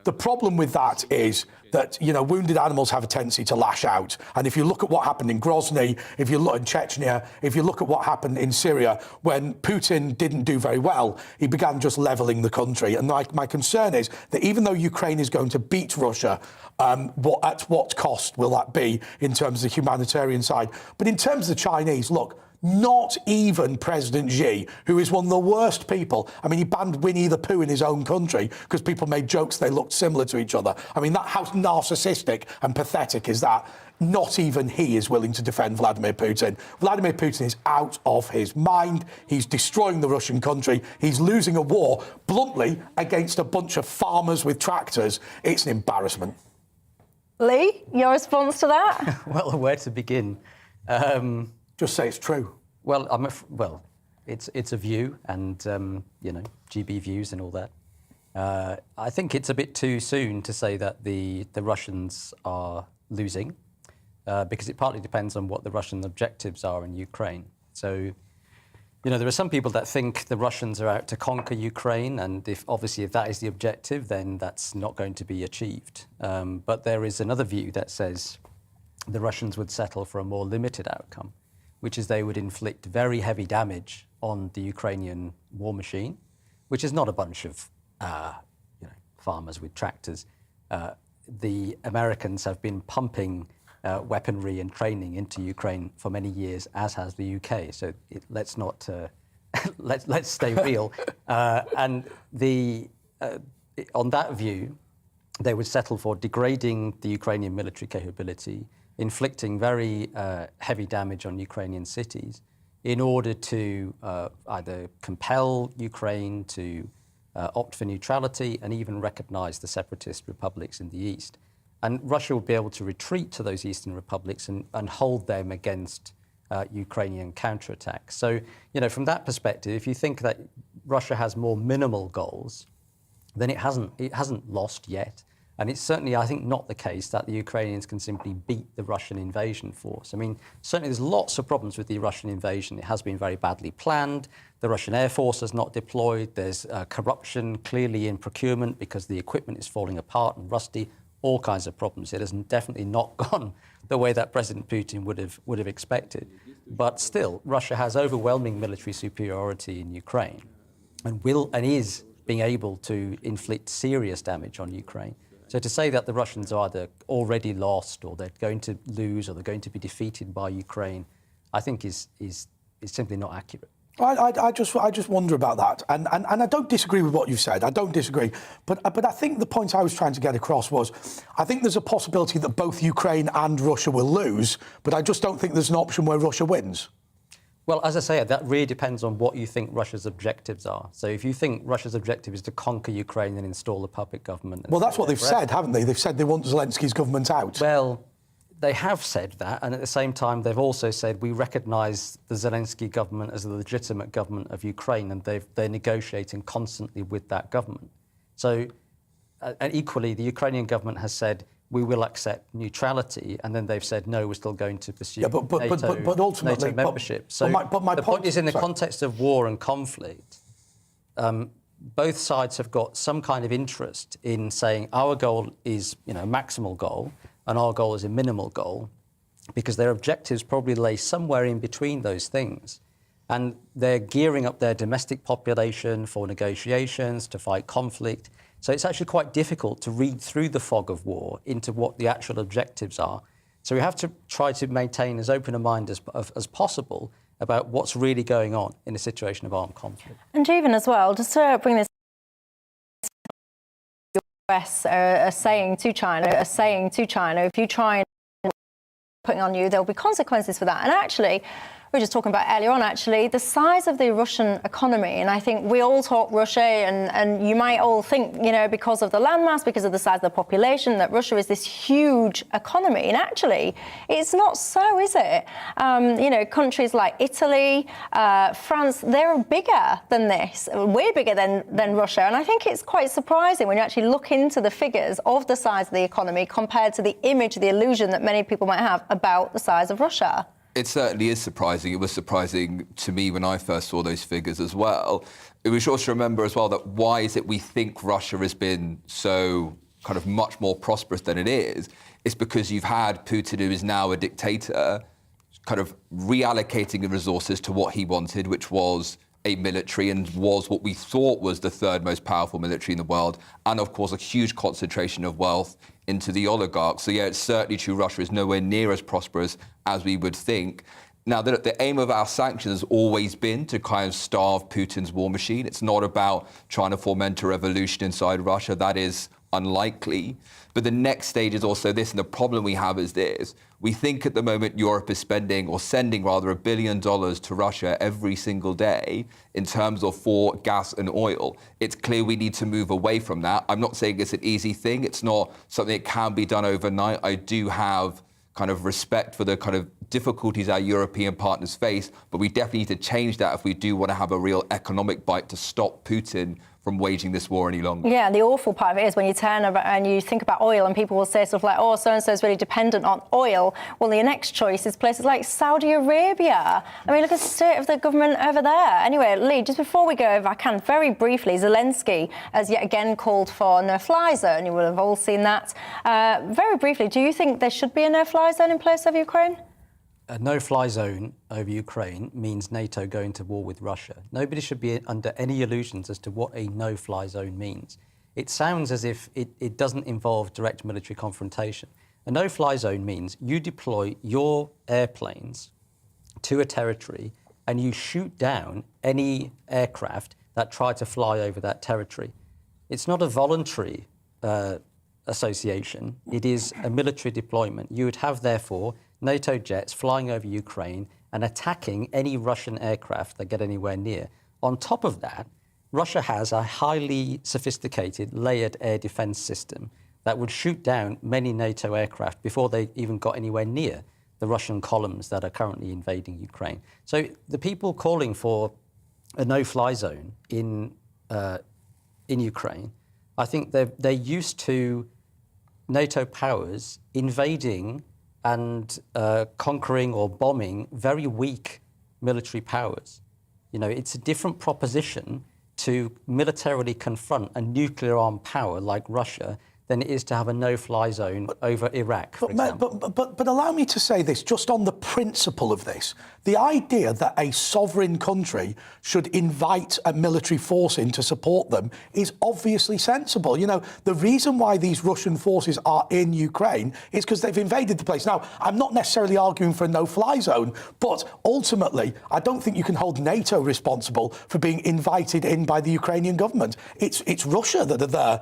the problem with that is that, you know, wounded animals have a tendency to lash out. And if you look at what happened in Grozny, if you look in Chechnya, if you look at what happened in Syria, when Putin didn't do very well, he began just levelling the country. And my concern is that even though Ukraine is going to beat Russia, at what cost will that be in terms of the humanitarian side? But in terms of the Chinese, look, not even President Xi, who is one of the worst people. I mean, he banned Winnie the Pooh in his own country because people made jokes they looked similar to each other. I mean, how narcissistic and pathetic is that? Not even he is willing to defend Vladimir Putin. Vladimir Putin is out of his mind. He's destroying the Russian country. He's losing a war, bluntly, against a bunch of farmers with tractors. It's an embarrassment. Lee, your response to that? Well, where to begin? Just say it's true. Well, it's a view, and GB views and all that. I think it's a bit too soon to say that the Russians are losing, because it partly depends on what the Russian objectives are in Ukraine. So, there are some people that think the Russians are out to conquer Ukraine, and if that is the objective, then that's not going to be achieved. But there is another view that says the Russians would settle for a more limited outcome, which is they would inflict very heavy damage on the Ukrainian war machine, which is not a bunch of farmers with tractors. The Americans have been pumping weaponry and training into Ukraine for many years, as has the UK. So let's not let's stay real. And on that view, they would settle for degrading the Ukrainian military capability, inflicting very heavy damage on Ukrainian cities in order to either compel Ukraine to opt for neutrality and even recognize the separatist republics in the east. And Russia would be able to retreat to those eastern republics and hold them against Ukrainian counterattacks. So, from that perspective, if you think that Russia has more minimal goals, then it hasn't lost yet. And it's certainly, I think, not the case that the Ukrainians can simply beat the Russian invasion force. I mean, certainly there's lots of problems with the Russian invasion. It has been very badly planned. The Russian Air Force is not deployed. There's corruption clearly in procurement because the equipment is falling apart and rusty. All kinds of problems. It has definitely not gone the way that President Putin would have expected. But still, Russia has overwhelming military superiority in Ukraine and is being able to inflict serious damage on Ukraine. So to say that the Russians are either already lost or they're going to lose or they're going to be defeated by Ukraine, I think is simply not accurate. I just wonder about that, and I don't disagree with what you've said. I don't disagree, but I think the point I was trying to get across was, I think there's a possibility that both Ukraine and Russia will lose, but I just don't think there's an option where Russia wins. Well, as I say, that really depends on what you think Russia's objectives are. So if you think Russia's objective is to conquer Ukraine and install a puppet government... Well, that's what they've said, haven't they? They've said they want Zelensky's government out. Well, they have said that, and at the same time, they've also said we recognise the Zelensky government as the legitimate government of Ukraine, and they're negotiating constantly with that government. So, and equally, the Ukrainian government has said we will accept neutrality, and then they've said no, we're still going to pursue but ultimately, NATO membership. So my point is, in the context of war and conflict, both sides have got some kind of interest in saying our goal is, a maximal goal, and our goal is a minimal goal, because their objectives probably lay somewhere in between those things. And they're gearing up their domestic population for negotiations, to fight conflict. So it's actually quite difficult to read through the fog of war into what the actual objectives are. So we have to try to maintain as open a mind as possible about what's really going on in a situation of armed conflict. And Jeevan as well, just to bring this, the US are saying to China, if you try and putting on you, there'll be consequences for that. And actually, we were just talking about earlier on, actually, the size of the Russian economy. And I think we all talk Russia, and you might all think, you know, because of the landmass, because of the size of the population, that Russia is this huge economy. And actually, it's not so, is it? You know, countries like Italy, France, they're bigger than this, way bigger than Russia. And I think it's quite surprising when you actually look into the figures of the size of the economy compared to the image, the illusion that many people might have about the size of Russia. It certainly is surprising. It was surprising to me when I first saw those figures as well. We should also remember as well that why is it we think Russia has been so kind of much more prosperous than it is? It's because you've had Putin, who is now a dictator, kind of reallocating the resources to what he wanted, which was a military and was what we thought was the third most powerful military in the world, and of course a huge concentration of wealth into the oligarchs. So yeah, it's certainly true Russia is nowhere near as prosperous as we would think. Now, the aim of our sanctions has always been to kind of starve Putin's war machine. It's not about trying to foment a revolution inside Russia. That is unlikely. But the next stage is also this, and the problem we have is this. We think at the moment Europe is spending, or sending rather, $1 billion to Russia every single day in terms of for gas and oil. It's clear we need to move away from that. I'm not saying it's an easy thing. It's not something that can be done overnight. I do have kind of respect for the kind of difficulties our European partners face, but we definitely need to change that if we do want to have a real economic bite to stop Putin from waging this war any longer. Yeah, and the awful part of it is when you turn and you think about oil and people will say stuff like, oh, so-and-so is really dependent on oil. Well, your next choice is places like Saudi Arabia. I mean, look at the state of the government over there. Anyway, Lee, just before we go, if I can, very briefly, Zelensky has yet again called for a no-fly zone. You will have all seen that. Very briefly, do you think there should be a no-fly zone in place over Ukraine? A no-fly zone over Ukraine means NATO going to war with Russia. Nobody should be under any illusions as to what a no-fly zone means. It sounds as if it doesn't involve direct military confrontation. A no-fly zone means you deploy your airplanes to a territory and you shoot down any aircraft that try to fly over that territory. It's not a voluntary association. It is a military deployment. You would have, therefore, NATO jets flying over Ukraine and attacking any Russian aircraft that get anywhere near. On top of that, Russia has a highly sophisticated layered air defense system that would shoot down many NATO aircraft before they even got anywhere near the Russian columns that are currently invading Ukraine. So the people calling for a no-fly zone in Ukraine, I think they're used to NATO powers invading and conquering or bombing very weak military powers. You know, it's a different proposition to militarily confront a nuclear-armed power like Russia than it is to have a no-fly zone over Iraq, for example. But allow me to say this, just on the principle of this. The idea that a sovereign country should invite a military force in to support them is obviously sensible. You know, the reason why these Russian forces are in Ukraine is because they've invaded the place. Now, I'm not necessarily arguing for a no-fly zone, but ultimately, I don't think you can hold NATO responsible for being invited in by the Ukrainian government. It's Russia that are there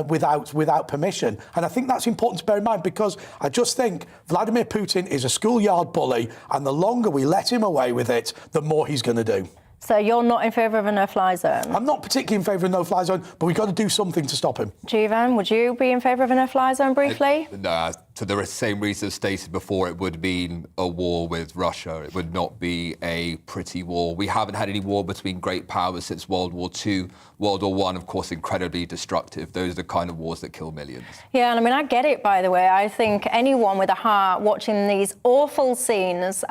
without permission. And I think that's important to bear in mind, because I just think Vladimir Putin is a schoolyard bully, and the longer we let him away with it, the more he's going to do. So you're not in favour of a no-fly zone? I'm not particularly in favour of a no-fly zone, but we've got to do something to stop him. Jeevan, would you be in favour of a no-fly zone briefly? No, for the same reasons stated before, it would mean a war with Russia. It would not be a pretty war. We haven't had any war between great powers since World War II. World War I, of course, incredibly destructive. Those are the kind of wars that kill millions. Yeah, and I mean, I get it, by the way. I think anyone with a heart watching these awful scenes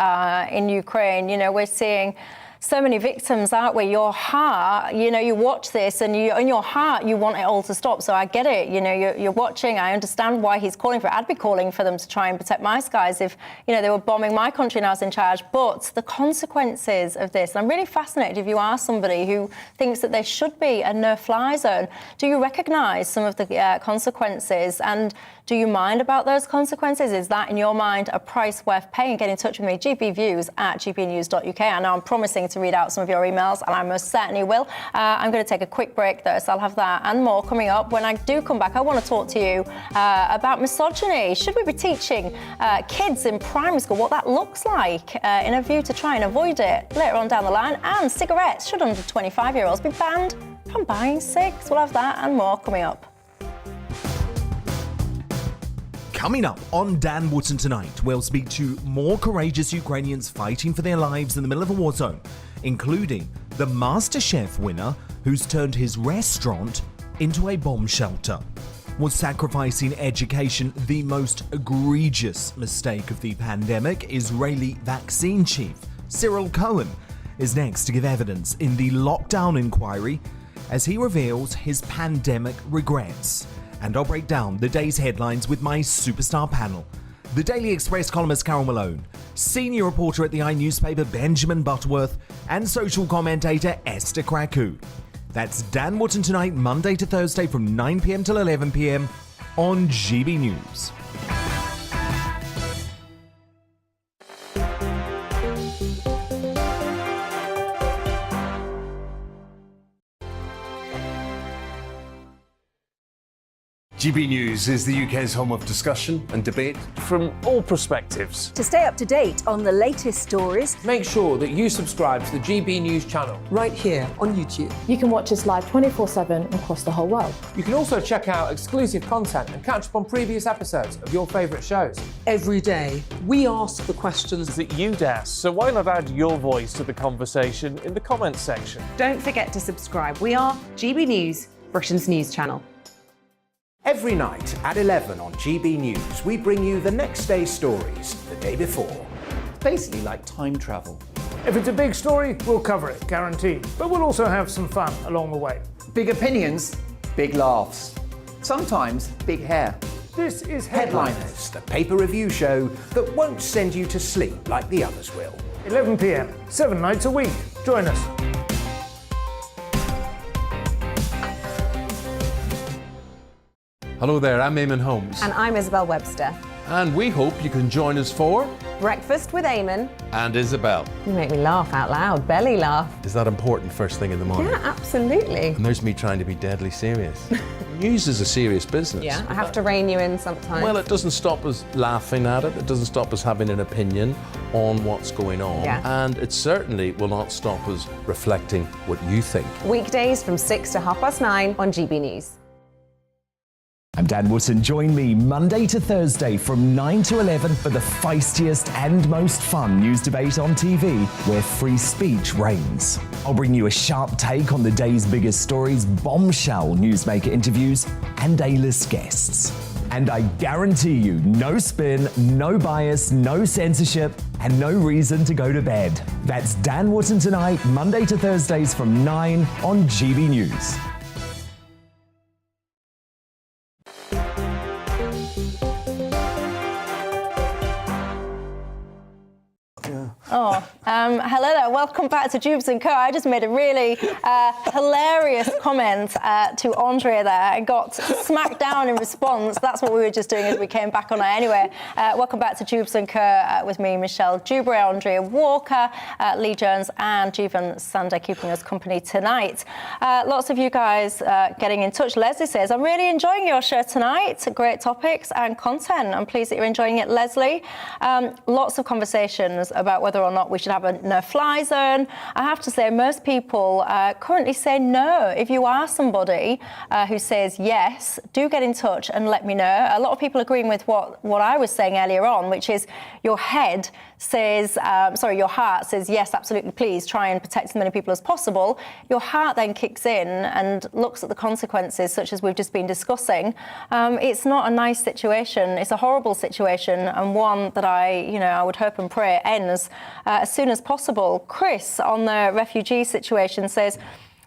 in Ukraine, you know, we're seeing so many victims, aren't we? Your heart, you watch this and in your heart, you want it all to stop. So I get it. You're watching. I understand why he's calling for it. I'd be calling for them to try and protect my skies if, they were bombing my country and I was in charge. But the consequences of this, I'm really fascinated if you are somebody who thinks that there should be a no-fly zone. Do you recognise some of the consequences, and do you mind about those consequences? Is that, in your mind, a price worth paying? Get in touch with me, gbviews@gbnews.uk. I know I'm promising to read out some of your emails, and I most certainly will. I'm going to take a quick break, though, so I'll have that and more coming up. When I do come back, I want to talk to you about misogyny. Should we be teaching kids in primary school what that looks like in a view to try and avoid it later on down the line? And cigarettes, should under 25-year-olds be banned from buying cigs? We'll have that and more coming up. Coming up on Dan Wootton tonight, we'll speak to more courageous Ukrainians fighting for their lives in the middle of a war zone, including the MasterChef winner who's turned his restaurant into a bomb shelter. Was sacrificing education the most egregious mistake of the pandemic? Israeli vaccine chief Cyril Cohen is next to give evidence in the lockdown inquiry as he reveals his pandemic regrets. And I'll break down the day's headlines with my superstar panel. The Daily Express columnist Carol Malone, senior reporter at the newspaper Benjamin Butterworth, and social commentator Esther Kraku. That's Dan Wootton tonight, Monday to Thursday from 9 p.m. till 11 p.m. on GB News. GB News is the UK's home of discussion and debate from all perspectives. To stay up to date on the latest stories, make sure that you subscribe to the GB News channel right here on YouTube. You can watch us live 24/7 across the whole world. You can also check out exclusive content and catch up on previous episodes of your favourite shows. Every day, we ask the questions that you'd ask, so why not add your voice to the conversation in the comments section? Don't forget to subscribe. We are GB News, Britain's news channel. Every night at 11 on GB News, we bring you the next day's stories the day before. It's basically like time travel. If it's a big story, we'll cover it, guaranteed. But we'll also have some fun along the way. Big opinions, big laughs. Sometimes big hair. This is Headliners, the paper review show that won't send you to sleep like the others will. 11 p.m, 7 nights a week. Join us. Hello there, I'm Eamon Holmes. And I'm Isabel Webster. And we hope you can join us for Breakfast with Eamon. And Isabel. You make me laugh out loud, belly laugh. Is that important first thing in the morning? Yeah, absolutely. And there's me trying to be deadly serious. News is a serious business. Yeah, I have to rein you in sometimes. Well, it doesn't stop us laughing at it. It doesn't stop us having an opinion on what's going on. Yeah. And it certainly will not stop us reflecting what you think. Weekdays from 6 to 9:30 on GB News. I'm Dan Wootton. Join me Monday to Thursday from 9 to 11 for the feistiest and most fun news debate on TV, where free speech reigns. I'll bring you a sharp take on the day's biggest stories, bombshell newsmaker interviews, and A-list guests. And I guarantee you, no spin, no bias, no censorship, and no reason to go to bed. That's Dan Wootton tonight, Monday to Thursdays from 9 on GB News. Hello there. Welcome back to Dewbs and Co. I just made a really hilarious comment to Andrea there and got smacked down in response. That's what we were just doing as we came back on air. Anyway, welcome back to Dewbs and Co. With me, Michelle Dewberry, Andrea Walker, Lee Jones and Jeevan Sunday keeping us company tonight. Lots of you guys getting in touch. Leslie says, I'm really enjoying your show tonight. Great topics and content. I'm pleased that you're enjoying it, Leslie. Lots of conversations about whether or not we should have a no-fly zone. I have to say, most people currently say no. If you are somebody who says yes, do get in touch and let me know. A lot of people agreeing with what I was saying earlier on, which is your head says, your heart says, yes, absolutely, please try and protect as many people as possible. Your heart then kicks in and looks at the consequences, such as we've just been discussing. It's not a nice situation. It's a horrible situation, and one that I would hope and pray ends as soon as possible. possible. Chris, on the refugee situation, says,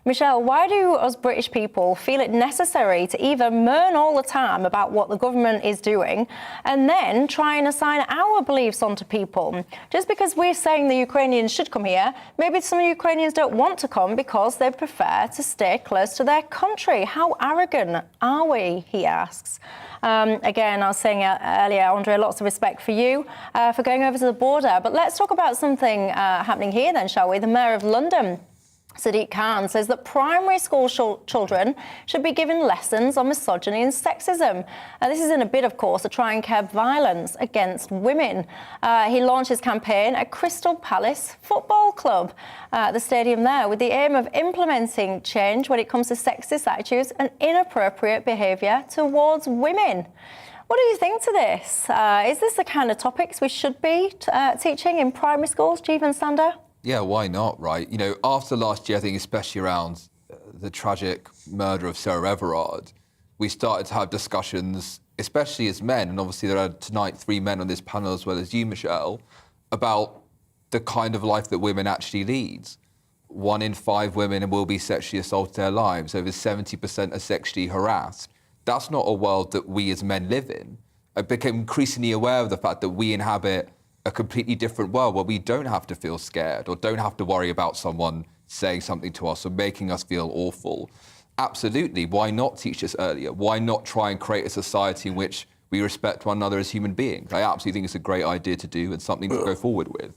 Michelle, why do us British people feel it necessary to either moan all the time about what the government is doing and then try and assign our beliefs onto people? Just because we're saying the Ukrainians should come here, maybe some Ukrainians don't want to come because they prefer to stay close to their country. How arrogant are we, he asks. Again, I was saying earlier, Andre, lots of respect for you for going over to the border. But let's talk about something happening here then, shall we? The Mayor of London, Sadiq Khan, says that primary school children should be given lessons on misogyny and sexism. This is in a bid, of course, to try and curb violence against women. He launched his campaign at Crystal Palace Football Club, the stadium there, with the aim of implementing change when it comes to sexist attitudes and inappropriate behaviour towards women. What do you think to this? Is this the kind of topics we should be teaching in primary schools, Jeevan Sander? Yeah, why not, right? You know, after last year, I think especially around the tragic murder of Sarah Everard, we started to have discussions, especially as men, and obviously there are tonight 3 men on this panel as well as you, Michelle, about the kind of life that women actually lead. 1 in 5 women will be sexually assaulted in their lives. Over 70% are sexually harassed. That's not a world that we as men live in. I became increasingly aware of the fact that we inhabit a completely different world where we don't have to feel scared or don't have to worry about someone saying something to us or making us feel awful. Absolutely. Why not teach this earlier? Why not try and create a society in which we respect one another as human beings? I absolutely think it's a great idea to do and something to go forward with.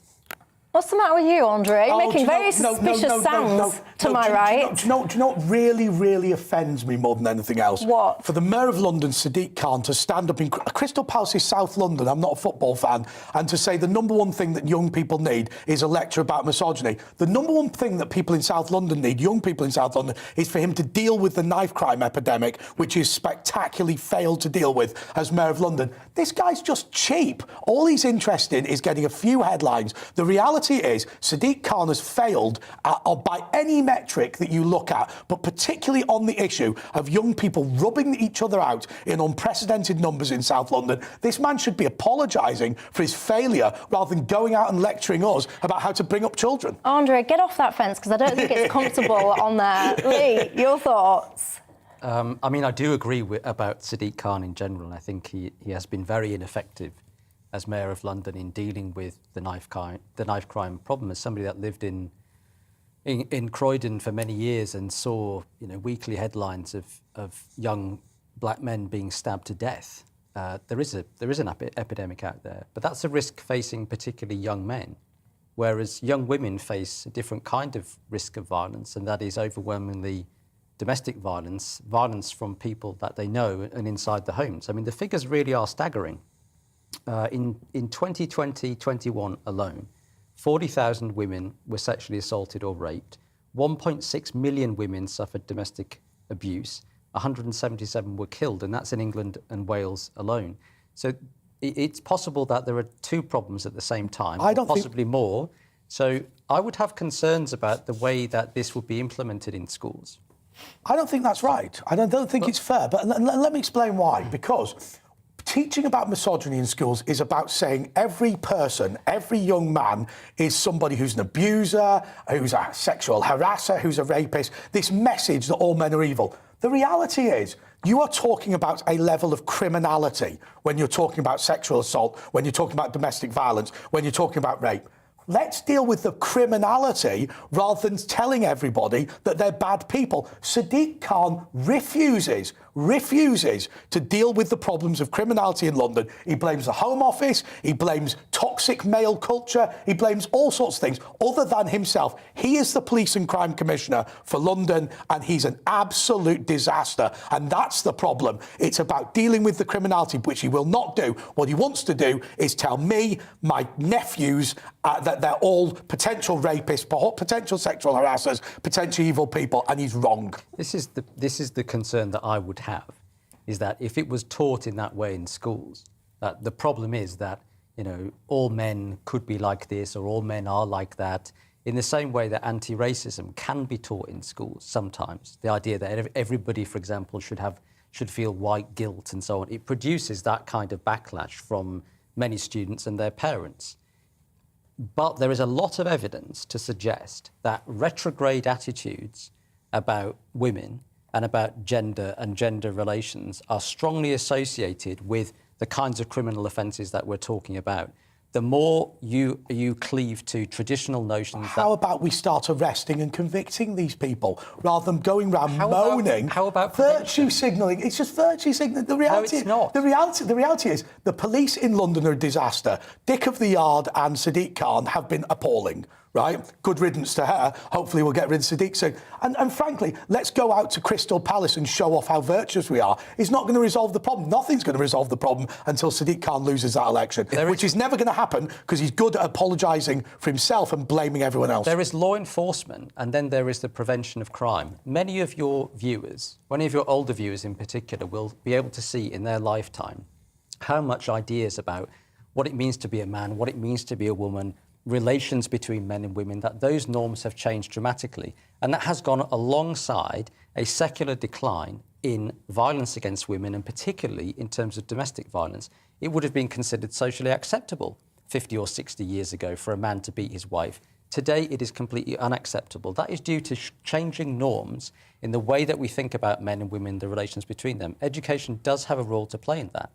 What's the matter with you, Andre? You're making very suspicious sounds to my right. Do you know what really offends me more than anything else? What? For the Mayor of London, Sadiq Khan, to stand up in Crystal Palace is South London, I'm not a football fan, and to say the number one thing that young people need is a lecture about misogyny. The number one thing that people in South London need, young people in South London, is for him to deal with the knife crime epidemic, which is spectacularly failed to deal with as Mayor of London. This guy's just cheap. All he's interested in is getting a few headlines. The reality is Sadiq Khan has failed by any metric that you look at, but particularly on the issue of young people rubbing each other out in unprecedented numbers in South London. This man should be apologising for his failure rather than going out and lecturing us about how to bring up children. Andre, get off that fence, because I don't think it's comfortable on there. Lee, your thoughts? I mean, I do agree about Sadiq Khan in general. I think he has been very ineffective as Mayor of London in dealing with the knife crime problem. As somebody that lived in Croydon for many years and saw, you know, weekly headlines of young black men being stabbed to death, there is an epidemic out there. But that's a risk facing particularly young men, whereas young women face a different kind of risk of violence, and that is overwhelmingly domestic violence, violence from people that they know and inside the homes. I mean, the figures really are staggering. In 2020-21 alone, 40,000 women were sexually assaulted or raped. 1.6 million women suffered domestic abuse. 177 were killed, and that's in England and Wales alone. So it's possible that there are 2 problems at the same time, possibly more. So I would have concerns about the way that this would be implemented in schools. I don't think that's right. I don't think it's fair. But let me explain why. Because teaching about misogyny in schools is about saying every person, every young man is somebody who's an abuser, who's a sexual harasser, who's a rapist. This message that all men are evil. The reality is, you are talking about a level of criminality when you're talking about sexual assault, when you're talking about domestic violence, when you're talking about rape. Let's deal with the criminality rather than telling everybody that they're bad people. Sadiq Khan refuses to deal with the problems of criminality in London. He blames the Home Office, he blames toxic male culture, he blames all sorts of things other than himself. He is the Police and Crime Commissioner for London, and he's an absolute disaster. And that's the problem. It's about dealing with the criminality, which he will not do. What he wants to do is tell me, my nephews, that they're all potential rapists, potential sexual harassers, potential evil people, and he's wrong. This is the concern that I would have, is that if it was taught in that way in schools, that the problem is that, you know, all men could be like this or all men are like that, in the same way that anti-racism can be taught in schools sometimes. The idea that everybody, for example, should feel white guilt and so on. It produces that kind of backlash from many students and their parents. But there is a lot of evidence to suggest that retrograde attitudes about women and about gender and gender relations are strongly associated with the kinds of criminal offences that we're talking about. The more you cleave to traditional notions... How about we start arresting and convicting these people rather than going around moaning? How about virtue signalling? It's just virtue signalling. The reality, no, it's not. The reality is the police in London are a disaster. Dick of the Yard and Sadiq Khan have been appalling. Right? Good riddance to her. Hopefully we'll get rid of Sadiq soon. And frankly, let's go out to Crystal Palace and show off how virtuous we are. It's not going to resolve the problem. Nothing's going to resolve the problem until Sadiq Khan loses that election, which is never going to happen because he's good at apologising for himself and blaming everyone else. There is law enforcement and then there is the prevention of crime. Many of your viewers, many of your older viewers in particular, will be able to see in their lifetime how much ideas about what it means to be a man, what it means to be a woman, relations between men and women, that those norms have changed dramatically. And that has gone alongside a secular decline in violence against women, and particularly in terms of domestic violence. It would have been considered socially acceptable 50 or 60 years ago for a man to beat his wife. Today, it is completely unacceptable. That is due to changing norms in the way that we think about men and women, the relations between them. Education does have a role to play in that.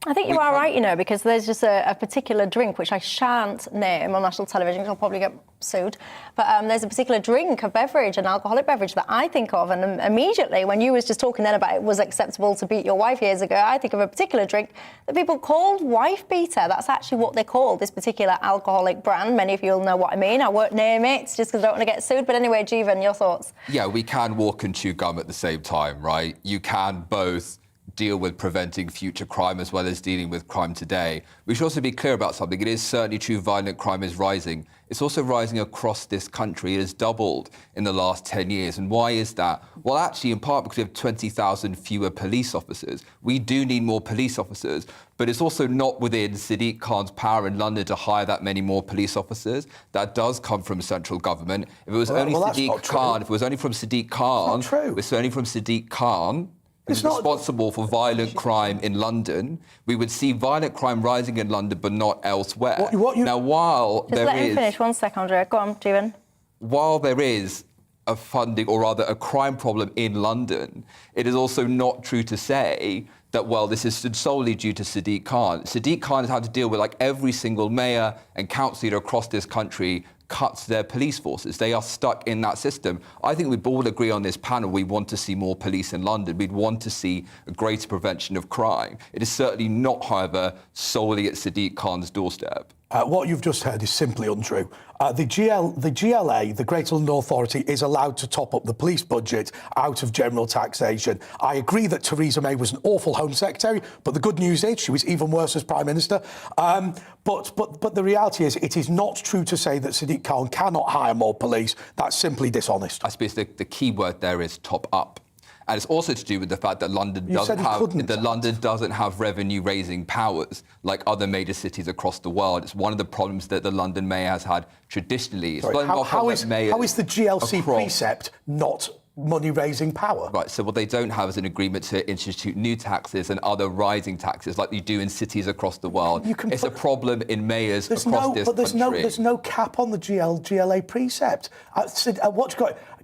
I think you are right, you know, because there's just a particular drink, which I shan't name on national television because I'll probably get sued, but there's a particular drink, a beverage, an alcoholic beverage that I think of, and immediately when you was just talking then about it was acceptable to beat your wife years ago, I think of a particular drink that people called wife beater. That's actually what they call this particular alcoholic brand. Many of you will know what I mean. I won't name it just because I don't want to get sued, but anyway, Jeevan, your thoughts? Yeah, we can walk and chew gum at the same time, right? You can both deal with preventing future crime as well as dealing with crime today. We should also be clear about something. It is certainly true violent crime is rising. It's also rising across this country. It has doubled in the last 10 years. And why is that? Well, actually, in part because we have 20,000 fewer police officers. We do need more police officers, but it's also not within Sadiq Khan's power in London to hire that many more police officers. That does come from central government. If it was only Sadiq Khan, if it was only from Sadiq Khan, if it's only from Sadiq Khan, who's responsible for violent crime in London, we would see violent crime rising in London, but not elsewhere. Now, while just there let him is... finish 1 second, Andrea. Go on, Jeevan. While there is a funding, or rather a crime problem in London, it is also not true to say that, well, this is solely due to Sadiq Khan. Sadiq Khan has had to deal with, like, every single mayor and councillor across this country cuts their police forces. They are stuck in that system. I think we'd all agree on this panel we want to see more police in London. We'd want to see a greater prevention of crime. It is certainly not, however, solely at Sadiq Khan's doorstep. What you've just heard is simply untrue. The GLA, the Greater London Authority, is allowed to top up the police budget out of general taxation. I agree that Theresa May was an awful Home Secretary, but the good news is she was even worse as Prime Minister. But the reality is it is not true to say that Sadiq Khan cannot hire more police. That's simply dishonest. I suppose the key word there is top up. And it's also to do with the fact that London doesn't have revenue-raising powers like other major cities across the world. It's one of the problems that the London mayor has had traditionally. Sorry, how is the GLC precept not money-raising power? Right, so what they don't have is an agreement to institute new taxes and other rising taxes like you do in cities across the world. It's a problem in mayors across this country. There's no cap on the GLA precept.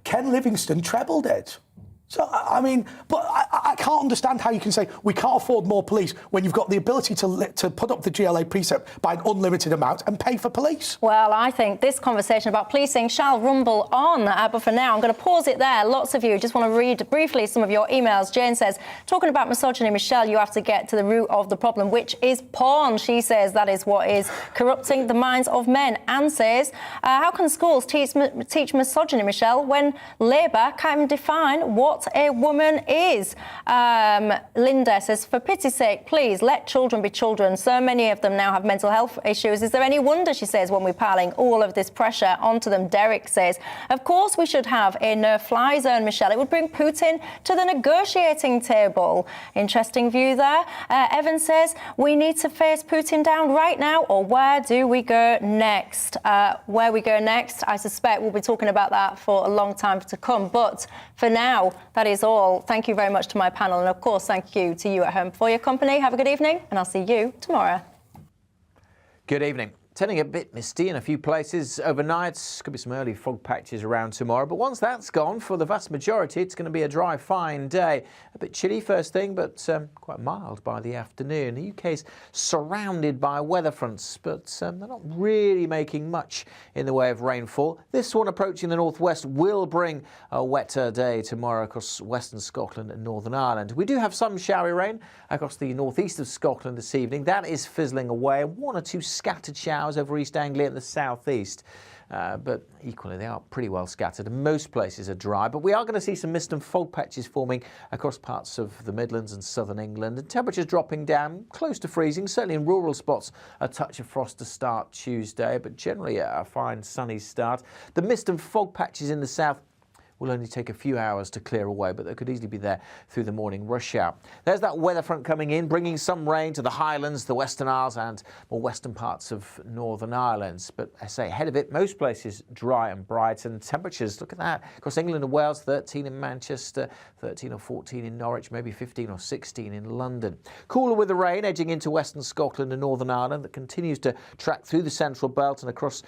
Ken Livingstone trebled it. So, I mean, but I can't understand how you can say we can't afford more police when you've got the ability to put up the GLA precept by an unlimited amount and pay for police. Well, I think this conversation about policing shall rumble on, but for now, I'm going to pause it there. Lots of you just want to read briefly some of your emails. Jane says, talking about misogyny, Michelle, you have to get to the root of the problem, which is porn. She says that is what is corrupting the minds of men. Anne says, how can schools teach misogyny, Michelle, when Labour can't even define what a woman is? Linda says, for pity's sake, please let children be children. So many of them now have mental health issues. Is there any wonder, she says, when we're piling all of this pressure onto them? Derek says, of course we should have a no-fly zone, Michelle. It would bring Putin to the negotiating table. Interesting view there. Evan says, we need to face Putin down right now, or where do we go next? Where we go next, I suspect we'll be talking about that for a long time to come. But for now, that is all. Thank you very much to my panel. And of course, thank you to you at home for your company. Have a good evening, and I'll see you tomorrow. Good evening. Turning a bit misty in a few places overnight. Could be some early fog patches around tomorrow, but once that's gone, for the vast majority, it's going to be a dry, fine day. A bit chilly first thing, but quite mild by the afternoon. The UK's surrounded by weather fronts, but they're not really making much in the way of rainfall. This one approaching the northwest will bring a wetter day tomorrow across western Scotland and Northern Ireland. We do have some showery rain across the northeast of Scotland this evening. That is fizzling away. One or two scattered showers over East Anglia and the southeast. But equally, they are pretty well scattered. Most places are dry, but we are going to see some mist and fog patches forming across parts of the Midlands and southern England, and temperatures dropping down close to freezing, certainly in rural spots. A touch of frost to start Tuesday, but generally a fine sunny start. The mist and fog patches in the south will only take a few hours to clear away, but they could easily be there through the morning rush hour. There's that weather front coming in, bringing some rain to the Highlands, the Western Isles and more western parts of Northern Ireland. But I say ahead of it, most places dry and bright, and temperatures, look at that, across England and Wales, 13 in Manchester, 13 or 14 in Norwich, maybe 15 or 16 in London. Cooler with the rain edging into western Scotland and Northern Ireland that continues to track through the central belt and across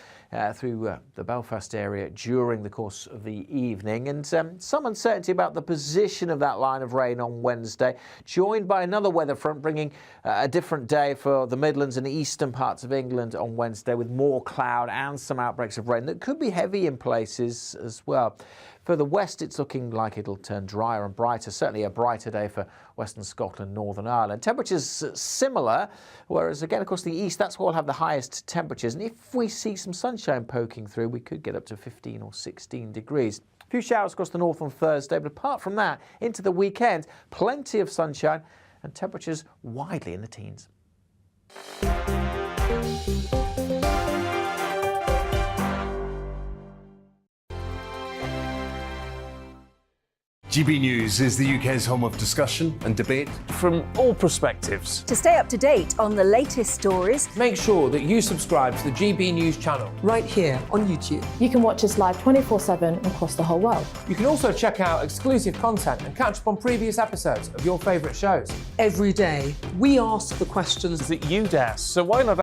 through the Belfast area during the course of the evening. And some uncertainty about the position of that line of rain on Wednesday, joined by another weather front bringing a different day for the Midlands and eastern parts of England on Wednesday, with more cloud and some outbreaks of rain that could be heavy in places as well. For the west, it's looking like it'll turn drier and brighter, certainly a brighter day for western Scotland, Northern Ireland. Temperatures similar, whereas again across the east, that's where we'll have the highest temperatures. And if we see some sunshine poking through, we could get up to 15 or 16 degrees. A few showers across the north on Thursday, but apart from that, into the weekend, plenty of sunshine and temperatures widely in the teens. GB News is the UK's home of discussion and debate from all perspectives. To stay up to date on the latest stories, make sure that you subscribe to the GB News channel right here on YouTube. You can watch us live 24/7 across the whole world. You can also check out exclusive content and catch up on previous episodes of your favourite shows. Every day, we ask the questions that you'd ask, so why not